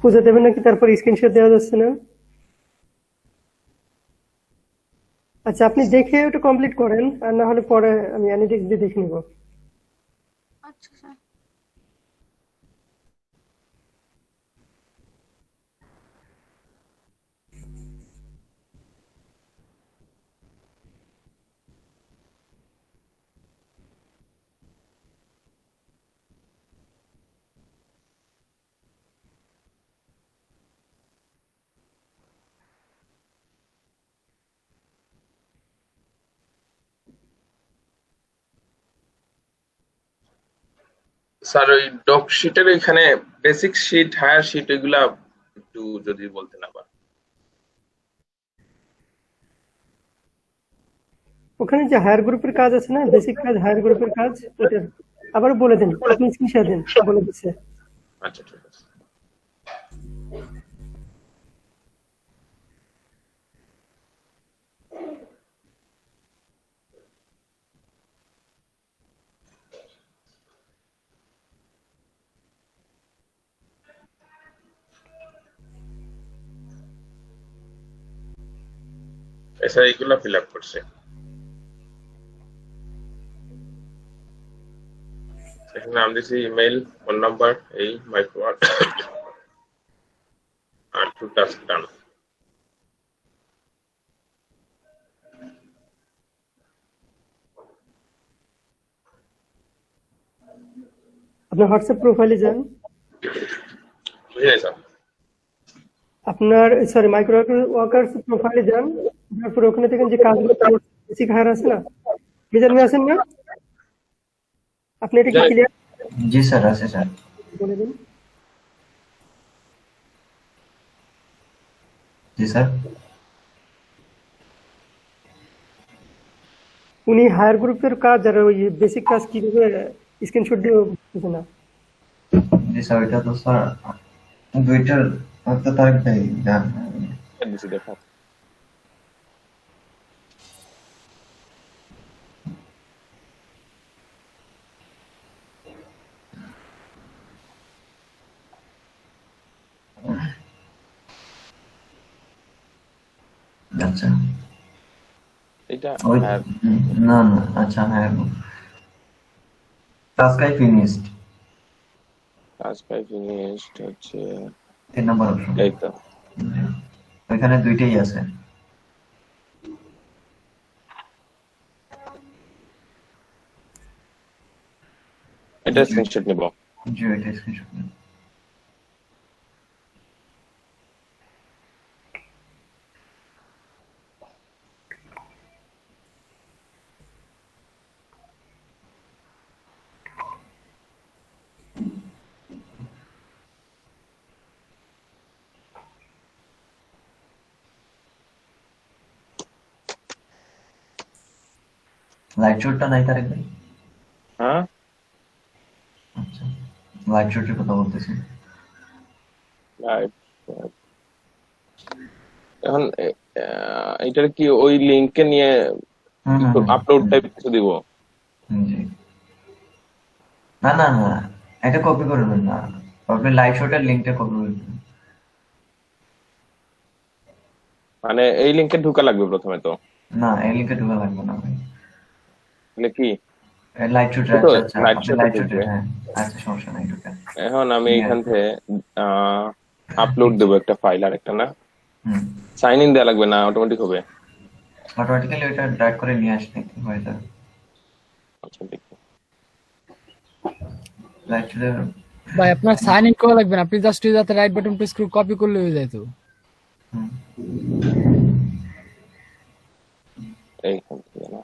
পূজা দেবেন নাকি? তারপর স্ক্রিনশট দেওয়া যাচ্ছে না। আচ্ছা আপনি দেখে ওটা কমপ্লিট করেন, আর না হলে পরে আমি অ্যানালিটিক্স দিয়ে দেখে নিব। স্যার ওই ডক শিটের এখানে বেসিক শিট, হায়ার শিট এগুলা একটু যদি বলতেন আবার। ওখানে যে হায়ার গ্রুপের কাজ আছে না, বেসিক কাজ, হায়ার গ্রুপের কাজ, ওটা আবার বলে দেন, আপনি স্ক্রিনশট দেন, বলে দিচ্ছে। আচ্ছা ঠিক আছে। এসা এইগুলা ফিল আপ করছে। এখানে নাম দিছি, ইমেল, ফোন নাম্বার, এই মাইক্রোওয়ার্ড আর টু টাস্ক ডান। আপনার হোয়াটসঅ্যাপ প্রোফাইলে যান, বুঝে নাই স্যার? আপনার সরি মাইক্রো ওয়ার্কার্স প্রোফাইলে যান, তারপর ওখানে দেখেন যে কাজগুলো বেসিক হায়ার আছে না, মিজান ভাই আছেন না? আপনি এটা কি ক্লিয়ার জি স্যার, আছে স্যার। বলে দিন। জি স্যার। উনি হায়ার গ্রুপের কাজ আর ওই বেসিক কাজ কিভাবে স্ক্রিনশট দিয়ে বুঝে না। জি স্যার, ওইটা তো স্যার দুইটার তো তারিখ দেয় জান। দিছি দেখা। আচ্ছা, এটা ওই হ্যাঁ, না না, আচ্ছা হ্যাঁ, task I finished, task by finished হচ্ছে 3 নম্বর অপশন। এই তো। ওইখানে দুইটাই আছে। এটা স্ক্রিনশট নিব। জি, ওইটা স্ক্রিনশট নিন। লাইট শটটা নাই তারিখ ভাই? হ্যাঁ, আচ্ছা, লাইট শটের কথা বলতেছি। রাইট। এখন এটার কি ওই লিংকে নিয়ে আপলোড টাইপ কিছু দিব? জি, না না না, এটা কপি করবেন না, আপনি লাইট শটের লিংকটা কপি করবেন। মানে এই লিংকে ঢোকা লাগবে প্রথমে তো? না, এই লিংকে ঢোকা লাগবে না ভাই, মানে কি লাইট শটের। তো আচ্ছা আচ্ছা, লাইট আপনি শটে লাইট শটের, ঢুকবে। হ্যাঁ আচ্ছা, সমস্যা নাই, ঢোকা। এখন আমি এখান থেকে আপলোড দেবো একটা ফাইল আর একটা না, সাইন ইন দেওয়া লাগবে না, অটোমেটিক হবে? অটোমেটিক্যালি ওইটা ড্র্যাগ করে নিয়ে আসলে কি হয়ে যাবে। আচ্ছা দেখি। লাইট শটের ভাই আপনার সাইন ইন করা লাগবে না, আপনি জাস্ট যাতে রাইট বাটন প্রেস করে কপি করলে হয়ে যায় তো। এইখান থেকে না,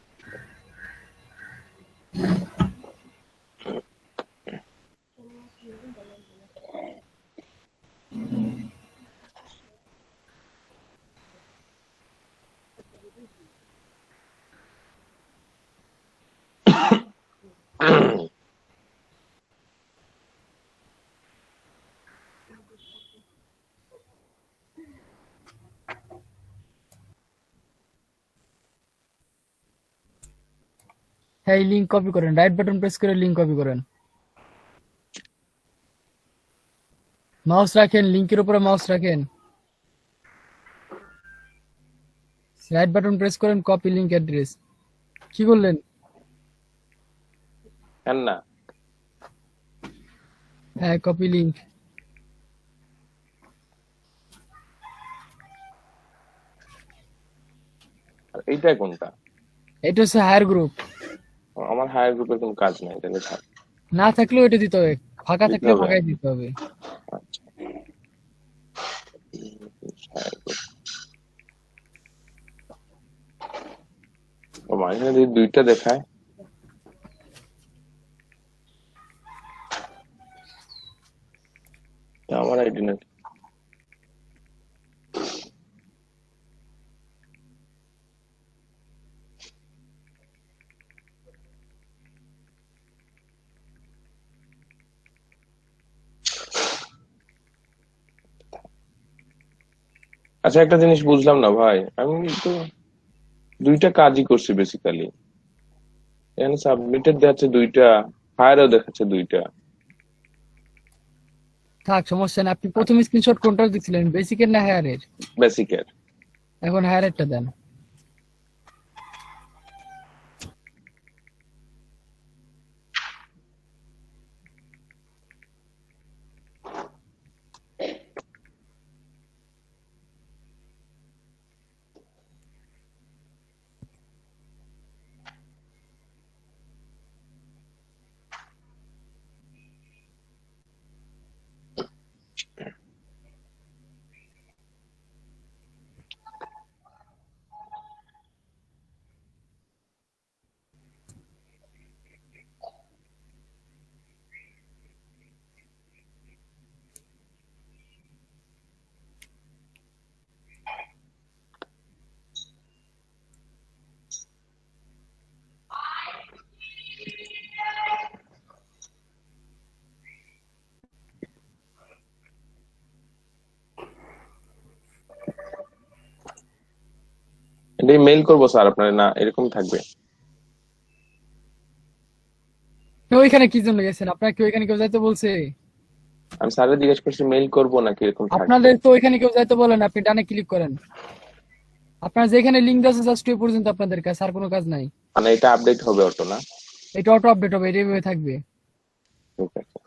হ্যাঁ এই লিংক কপি করেন, রাইট বাটন প্রেস করে লিংক কপি করেন, মাউস রাখেন, লিংকের উপরে মাউস রাখেন, রাইট বাটন প্রেস করেন, কপি লিংক অ্যাড্রেস। কি করলেন? কেন না? হ্যাঁ কপি লিংক। আর এইটা কোনটা? এটা হচ্ছে হায়ার গ্রুপ। আমার হায়ার গ্রুপের কোনো কাজ নাই, তাহলে থাক। না থাকলেও এটা দিতে হবে, ফাঁকা দিতে থাকলে হবে? ফাঁকাই দিতে হবে। আচ্ছা, higher group। ও মাঝে মাঝে দুইটা দেখায়। আমার আইডি না। আচ্ছা, একটা জিনিস বুঝলাম না ভাই, আমি তো দুইটা কাজই করছি বেসিক্যালি। এখানে সাবমিটেড দেখাচ্ছে দুইটা, ফায়ারও দেখাচ্ছে দুইটা। থাক, সমস্যা নেই। আপনি প্রথম স্ক্রিনশট কোনটা দিছিলেন, বেসিকের না হায়ারের? বেসিকের। এখন হায়ারেরটা দেন। এটা মেইল করবো স্যার আপনার, না এরকম থাকবে? ওইখানে কি জন্য গেছেন? আপনার কি ওইখানে কেউ যাইতে বলছে? আমি স্যারের জিজ্ঞেস করছি মেইল করবো নাকি এরকম থাকবে। আপনাদের তো ওইখানে কেউ যাইতে বলেন, আপনি ডানে ক্লিক করেন। আপনার যেখানে লিঙ্ক আছে জাস্ট ওই পর্যন্ত আপনাদের কাছে, আর কোনো কাজ নাই। মানে এটা আপডেট হবে অটো না? এটা অটো আপডেট হবে, এটা এভাবে থাকবে। ঠিক আছে।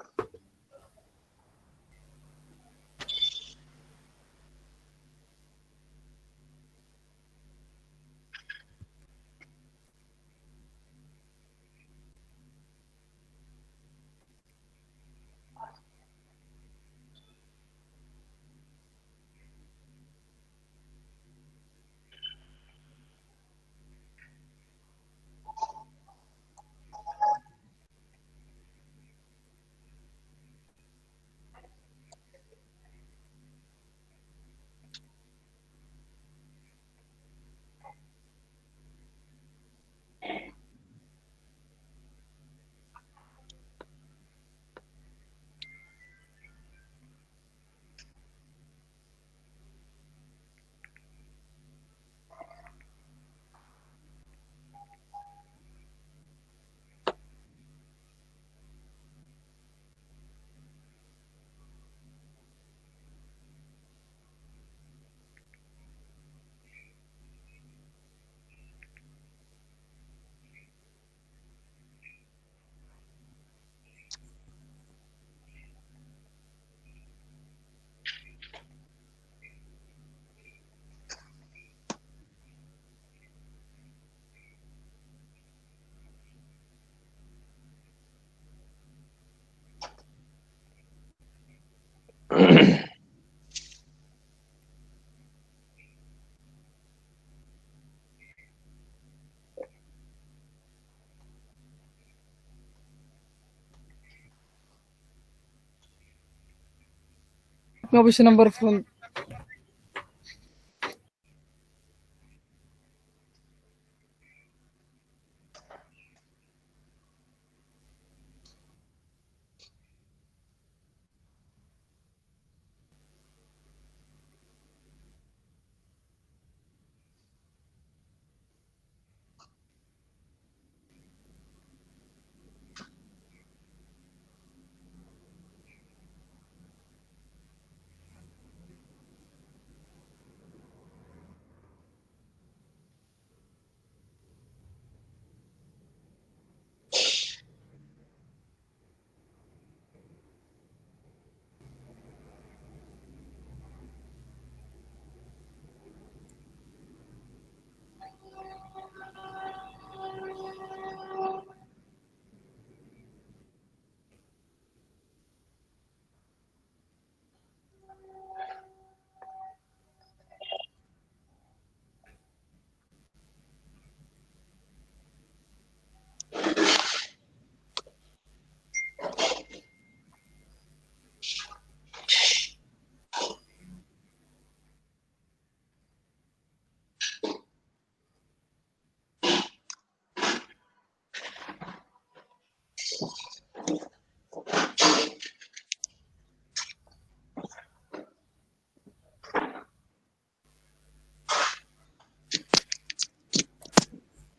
আপনি অবশ্যই নাম্বার ফোন।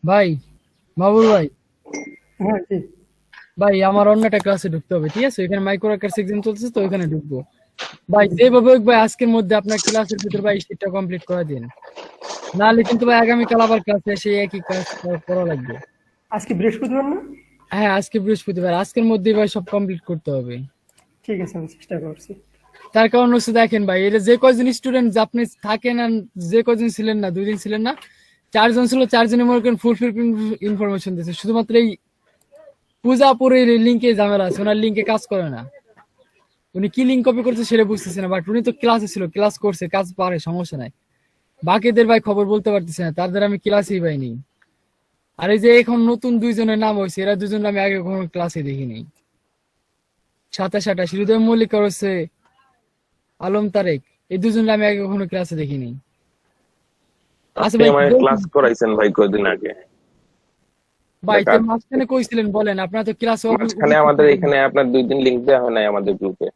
ভাই, মাহবুব ভাই, হ্যাঁ জি। ভাই আমার অন্য একটা ক্লাসে ঢুকতে হবে, ঠিক আছে? এখানে মাইক্রো আকার সেকশন চলছে তো ওখানে ঢুকবো। ভাই যেভাবে হোক ভাই আজকের মধ্যে আপনার ক্লাসের ভিতর ভাই শীটটা কমপ্লিট করে দিন, নাহলে কিন্তু ভাই আগামীকাল আবার ক্লাসে এসে একই কাজ করা লাগবে। আজকে বৃহস্পতিবার না? হ্যাঁ আজকে বৃহস্পতিবার, আজকের মধ্যেই ভাই সব কমপ্লিট করতে হবে। ঠিক আছে, আমি চেষ্টা করছি। তার কারণ হচ্ছে দেখেন ভাই, এটা যে কয়জন স্টুডেন্ট আপনি থাকেন আর যে কয়জন ছিলেন না, 2 দিন ছিলেন না, 4 জন ছিল, 4 জনের মনে করেন ফুলফিল ইনফরমেশন দিচ্ছে। শুধুমাত্র এই পূজাপুরের লিঙ্কে ঝামেলা আছে, ওনার লিঙ্কে কাজ করে না। উনি কি লিঙ্ক কপি করছে সেটা বুঝতেছে না, বাট উনি তো ক্লাসে ছিল, ক্লাস করছে, কাজ পারে, সমস্যা নাই। বাকিদের ভাই খবর বলতে পারতেছে না, তাদের আমি ক্লাসেই পাইনি। আর এই যে এখন নতুন 2 জনের নাম হয়েছে, এরা 2জন আমি আগে কখনো ক্লাসে দেখিনি। 27-28 হৃদয় মল্লিক আর হচ্ছে আলম তারেক, এই 2জন আমি আগে কখনো ক্লাসে দেখিনি। আচ্ছা আপনি ভাই আমার ক্লাস করাইছেন ভাই কয়দিন আগে। ভাই দেখ, মাঝখানে কইছিলেন বলেন, আপনারা তো ক্লাসে মাঝখানে আমাদের এখানে আপনার 2 দিন লিংক দেওয়া হয় নাই আমাদের গ্রুপে।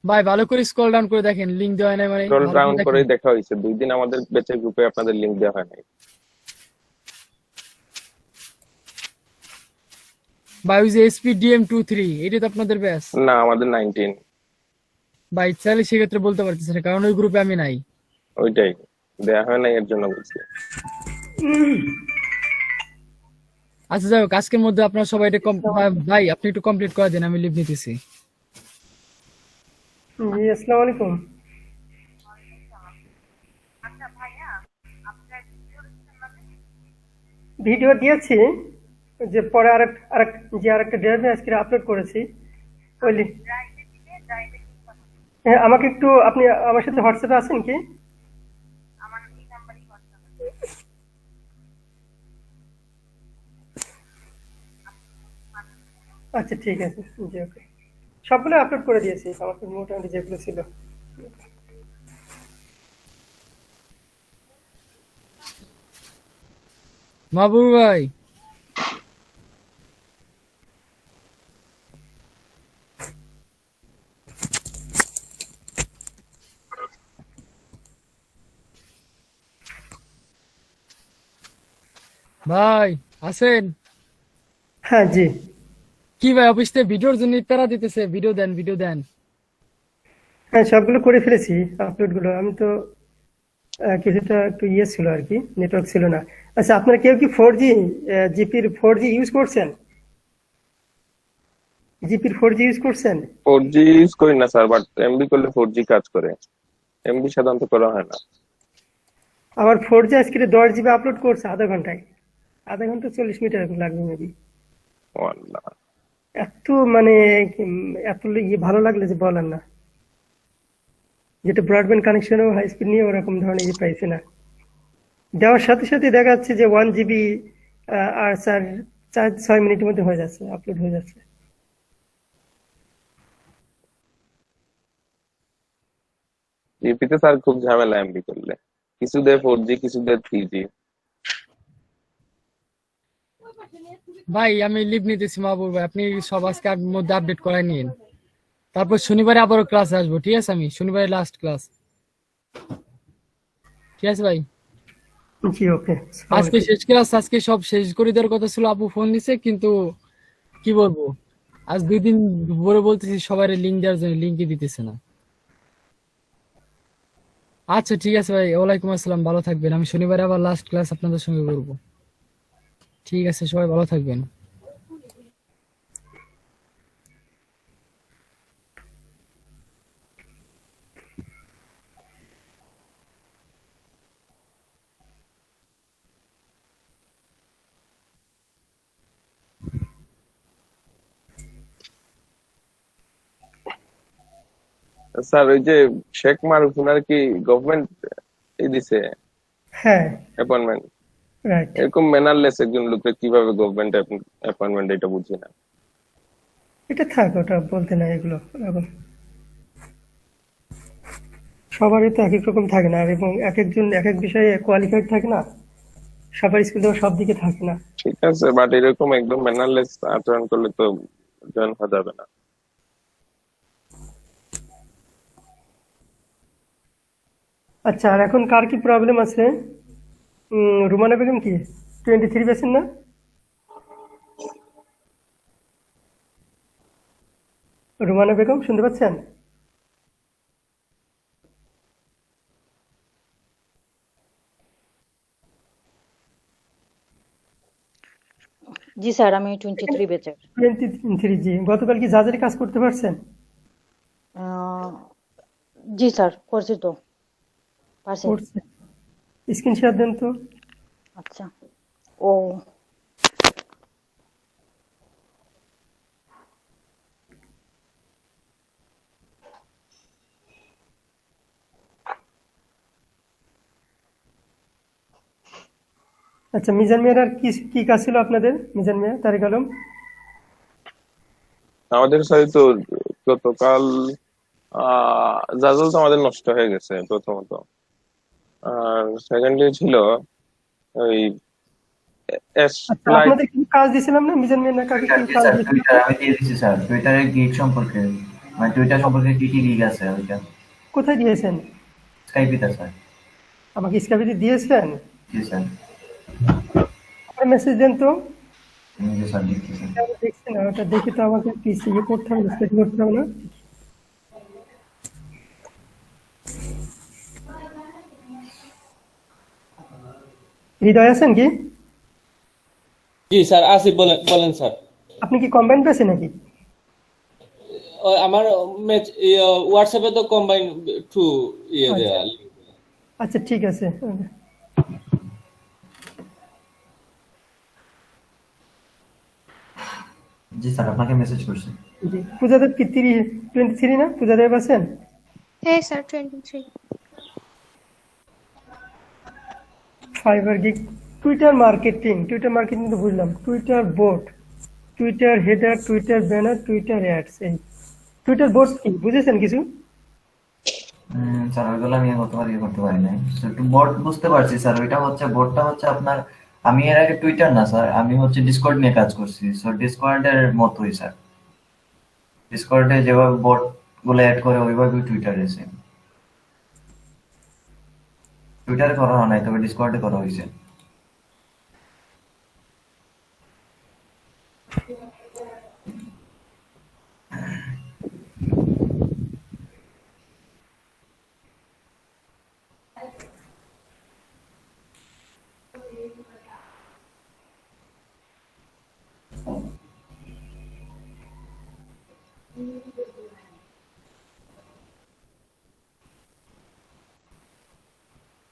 ভাই ভালো করে স্ক্রল ডাউন করে দেখেন, লিংক দেওয়া নাই মানে স্ক্রল ভালো ডাউন করে করে দেখেন। দেখা হয়েছে 2 দিন আমাদের ব্যাচের গ্রুপে আপনাদের লিংক দেওয়া হয় নাই। ভাই ওই যে SPDM23 এটা তো আপনাদের ব্যাচ। না, আমাদের 19। ভাই চাইলে সেক্ষেত্রে বলতে পারতেছি না, কারণ ওই গ্রুপে আমি নাই। ওইটাই দেওয়া হয় নাই, এর জন্য বলছি। আচ্ছা যাই হোক, আজকের মধ্যে আপনারা সবাই এটা ভাই আপনি একটু কমপ্লিট করে দেন, আমি লিভ নিতেছি। জি, আসসালামু আলাইকুম। ভিডিও দিয়েছি, যে পরে আরেকটা ড্রাইভে আজকে আপলোড করেছি। ওই হ্যাঁ, আমাকে একটু আপনি আমার সাথে হোয়াটসঅ্যাপে আছেন কি? আচ্ছা ঠিক আছে, জি ওকে। সবগুলো আপলোড করে দিয়েছি, আমার মোটামুটি যেগুলো ছিল। মাহবুব ভাই, ভাই আছেন? হ্যাঁ জি। কি ভাই অফিস থেকে ভিডিওর জন্য প্যারা দিতেছে, ভিডিও দেন ভিডিও দেন। হ্যাঁ, সবগুলো করে ফেলেছি আপলোড গুলো। আমি তো কিছুটা একটু ছিল আর কি, নেটওয়ার্ক ছিল না। আচ্ছা, আপনারা কেউ কি 4G জিপির 4G ইউজ করছেন? জিপির 4G ইউজ করছেন? 4G ইউজ করি না স্যার, বাট এমবি করলে 4G কাজ করে। এমবি সাধারণত করা হয় না। আমার 4G আজকে 10 GB আপলোড করছে আধা ঘন্টা 40 মিনিট এরকম লাগবে মেবি। ওয়াল্লাহ। এত মানে এত ভালো লাগলে যে বলার না। যেটা ব্রডব্যান্ড কানেকশনও হাই স্পিড নিয়ে ওরকম ধরনের পাইছে না। দেওয়ার সাথে সাথে দেখা যাচ্ছে যে 1 GB আর 4-6 মিনিটের মধ্যে হয়ে যাচ্ছে, আপলোড হয়ে যাচ্ছে। জিপিতে স্যার খুব ঝামেলা এমবি করলে, কিছু দেয় 4G, কিছু দেয় 3G। ভাই আমি লিভ নিতেছি মাহবুব ভাই, আপনি সব আজকের মধ্যে আপডেট করাই নিন, তারপর শনিবারে আবারও ক্লাসে আসবো, ঠিক আছে? আমি শনিবারে লাস্ট ক্লাস, ঠিক আছে ভাই? জি ওকে। আজকে শেষ ক্লাস, আজকে সব শেষ করে দেওয়ার কথা ছিল, আপু ফোন দিছে কিন্তু কি বলবো, আজ 2 দিন পরে বলতেছি সবাই লিঙ্ক দেওয়ার জন্য, লিঙ্কই দিতেছে না। আচ্ছা ঠিক আছে ভাই, ওয়ালাইকুম আসসালাম, ভালো থাকবেন। আমি শনিবারে আবার লাস্ট ক্লাস আপনাদের সঙ্গে করবো, ঠিক আছে? সবাই ভালো থাকবেন। স্যার ওই যে শেখ মারুফ ওনার কি গভর্নমেন্ট দিছে হ্যাঁ অ্যাপয়েন্টমেন্ট? রাইট। এরকম ম্যানারলেস একজন লোককে কিভাবে গভর্নমেন্ট অ্যাপয়েন্টমেন্ট, এটা বুঝি না। এটা থাক, ওটা বলতে নাই এগুলো এখন। সবারই তো এক এক রকম থাকে না, এবং এক একজন এক এক বিষয়ে কোয়ালিফাইড থাকে না, সবার স্কিল তো সব দিকে থাকে না। ঠিক আছে, বাট এরকম একদম ম্যানারলেস আচরণ করলে তো জয়েন হওয়া যাবে না। আচ্ছা, আর এখন কার কি প্রবলেম আছে? রুমানা বেগম কি 23 বেছেন না? রুমানা বেগম শুনতে পাচ্ছেন? জি স্যার, আমি 23 ব্যাচের। 23 জি। গতকাল কি জাজের কাজ করতে পারছেন? জি স্যার, করছি তো, পারছি। করছে। স্ক্রিনশট দেন তো। আচ্ছা। ও, আচ্ছা, মিজান মিয়ার আর কি কি কাজ ছিল আপনাদের? মিজান মিয়া, তারেক আলম। আমাদের সাথে তো গতকাল জাজল তো আমাদের নষ্ট হয়ে গেছে প্রথমত, আর সেকেন্ডলি ছিল ওই আচ্ছা, ফ্লাইট। আপনাদের কি কাজ দিয়েছিলাম না? মিজান মিয়া না কাকে কি কাজ স্যার দিয়েছিলাম? টুইটার আমি দিয়ে দিচ্ছি স্যার, টুইটারের গিগ সম্পর্কে, মানে টুইটার সম্পর্কে কি কি গিগ আছে ওইটা কোথায় দিয়েছেন? স্কাইপিতে স্যার। আমাকে স্ক্যাবিতে দিয়েছেন? জি স্যার। মেসেজ দেন তো। জি স্যার দিচ্ছি। আমি দেখছি না, ওটা দেখে তো আমাকে পিসি করতে হবে, স্টাডি করতে হবে না? হৃদয় আছেন কি? জি স্যার, আসিফ বলেন বলেন স্যার। আপনি কি কম্বাইন পেয়েছে নাকি? আমার হোয়াটসঅ্যাপে তো কম্বাইন টু দেয়া। আচ্ছা ঠিক আছে। জি স্যার, আপনাকে মেসেজ করছি। জি। পূজাদেব কি 23 না? পূজাদেব আছেন? হ্যাঁ sir 23। Fibre gig. Twitter marketing তো বুঝলাম। Twitter boat, Twitter header, Twitter banner, Twitter ads. এই টুইটার বোট কি বুঝেছেন কিছু? স্যার ওইগুলো আমি গতবার ইয়ে করতে পারি নাই। একটু বোট বুঝতে পারছি স্যার, ওইটা হচ্ছে বোটটা হচ্ছে আপনার, আমি এর আগে টুইটার না স্যার, আমি হচ্ছে ডিসকর্ড নিয়ে কাজ করছি। সো ডিসকর্ডের মতোই স্যার, ডিসকর্ডে যেভাবে বোট গুলো অ্যাড করে ওইভাবেই টুইটারে সেম। টুইটারে করা হয় নাই, তবে ডিসকর্ডে করা হয়েছে।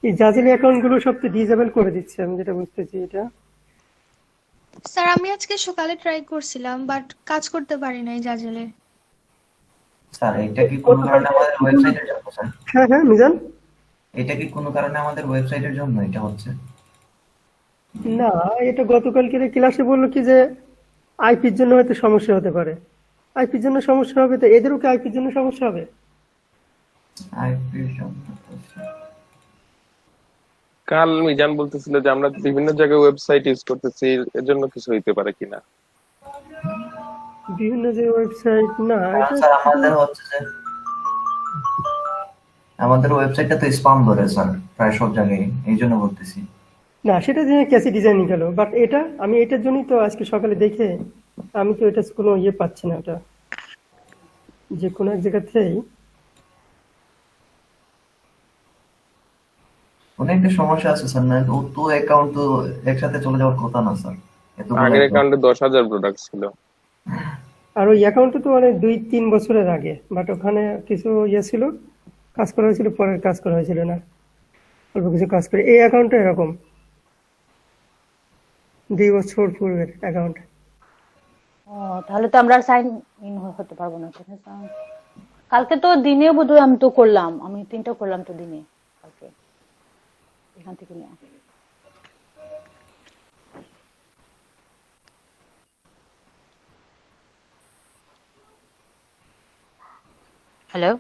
এই জাজিল অ্যাকাউন্ট গুলো সব তো ডিসেবল করে দিচ্ছে, আমি যেটা বুঝতেছি এটা। স্যার আমি আজকে সকালে ট্রাই করছিলাম বাট কাজ করতে পারি নাই জাজেলে। স্যার এটা কি কোনো কারণে আমাদের ওয়েবসাইটের জন্য স্যার? হ্যাঁ হ্যাঁ মিজান। এটা কি কোনো কারণে আমাদের ওয়েবসাইটের জন্য এটা হচ্ছে? না, এটা গতকালকে ক্লাসে বললো কি যে আইপির জন্য হয়তো সমস্যা হতে পারে। আইপির জন্য সমস্যা হবে তো এদেরও কি আইপির জন্য সমস্যা হবে? আইপি সমস্যা। কাল মিজান বলতেছিল যে আমরা বিভিন্ন জায়গায় ওয়েবসাইট ইউজ করতেছি, এর জন্য কিছু হইতে পারে কিনা। বিভিন্ন যে ওয়েবসাইট না, এটা স্যার আমাদের হচ্ছে যে আমাদের ওয়েবসাইটটা তো স্পাম ধরে স্যার প্রায় সব জায়গায়, এই জন্য বলতেছি। না, সেটা জেনে ক্যাসি ডিজাইনিং গেল, বাট এটা আমি এটার জন্যই তো আজকে সকালে দেখে আমি তো এটা কোনো ইয়ে পাচ্ছি না, ওটা যে কোনো এক জায়গাতেই অনেকটা সমস্যা আছে স্যার, না তো তো অ্যাকাউন্ট তো একসাথে চলে যাওয়ার কথা না স্যার, এতগুলো আগের account। অ্যাকাউন্টে 10,000 প্রোডাক্ট ছিল। আর ওই অ্যাকাউন্টে তো মানে 2-3 বছরের আগে, বাট ওখানে কিছু ইয়ে ছিল, কাজ করা হয়েছিল, পরের কাজ করা হয়েছিল না, অল্প কিছু কাজ করে। এই অ্যাকাউন্টটা এরকম 2 বছর পূর্বের অ্যাকাউন্ট। ও, তাহলে তো আমরা সাইন ইন হতে পারবো না। কালকে তো দিনে বোধহয় আমি তো করলাম, আমি 3টা করলাম তো দিনে কালকে, এখান থেকে নিয়ে। হ্যালো।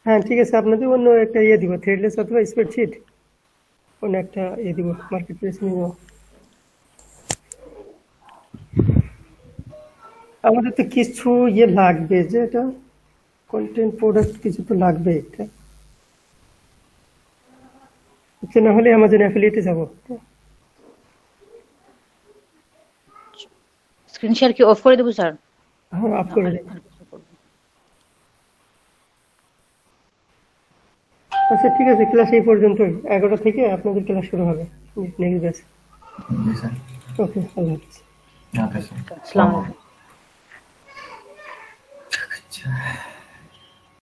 হ্যাঁ ঠিক আছে, আপনাদের অন্য একটা ইয়ে দিব, থ্রেডলেস অথবা স্প্রেডশিট, অন্য একটা ইয়ে দিব, মার্কেট প্লেস নিব। আমাদের তো কিছু ইয়ে লাগবে, যে এটা কন্টেন্ট প্রোডাক্ট কিছু তো লাগবে, এটা না হলে আমাজন অ্যাফিলিয়েটে যাবো। স্ক্রিন শেয়ার কি অফ করে দেবো স্যার? হ্যাঁ, আপ করে দিন। আচ্ছা ঠিক আছে, ক্লাস এই পর্যন্তই। 11টা থেকে আপনাদের ক্লাস শুরু হবে নেক্সট ব্যাচ। জি স্যার। ওকে, আল্লাহ হাফেজ। Okay sir. আসসালামু আলাইকুম। আচ্ছা।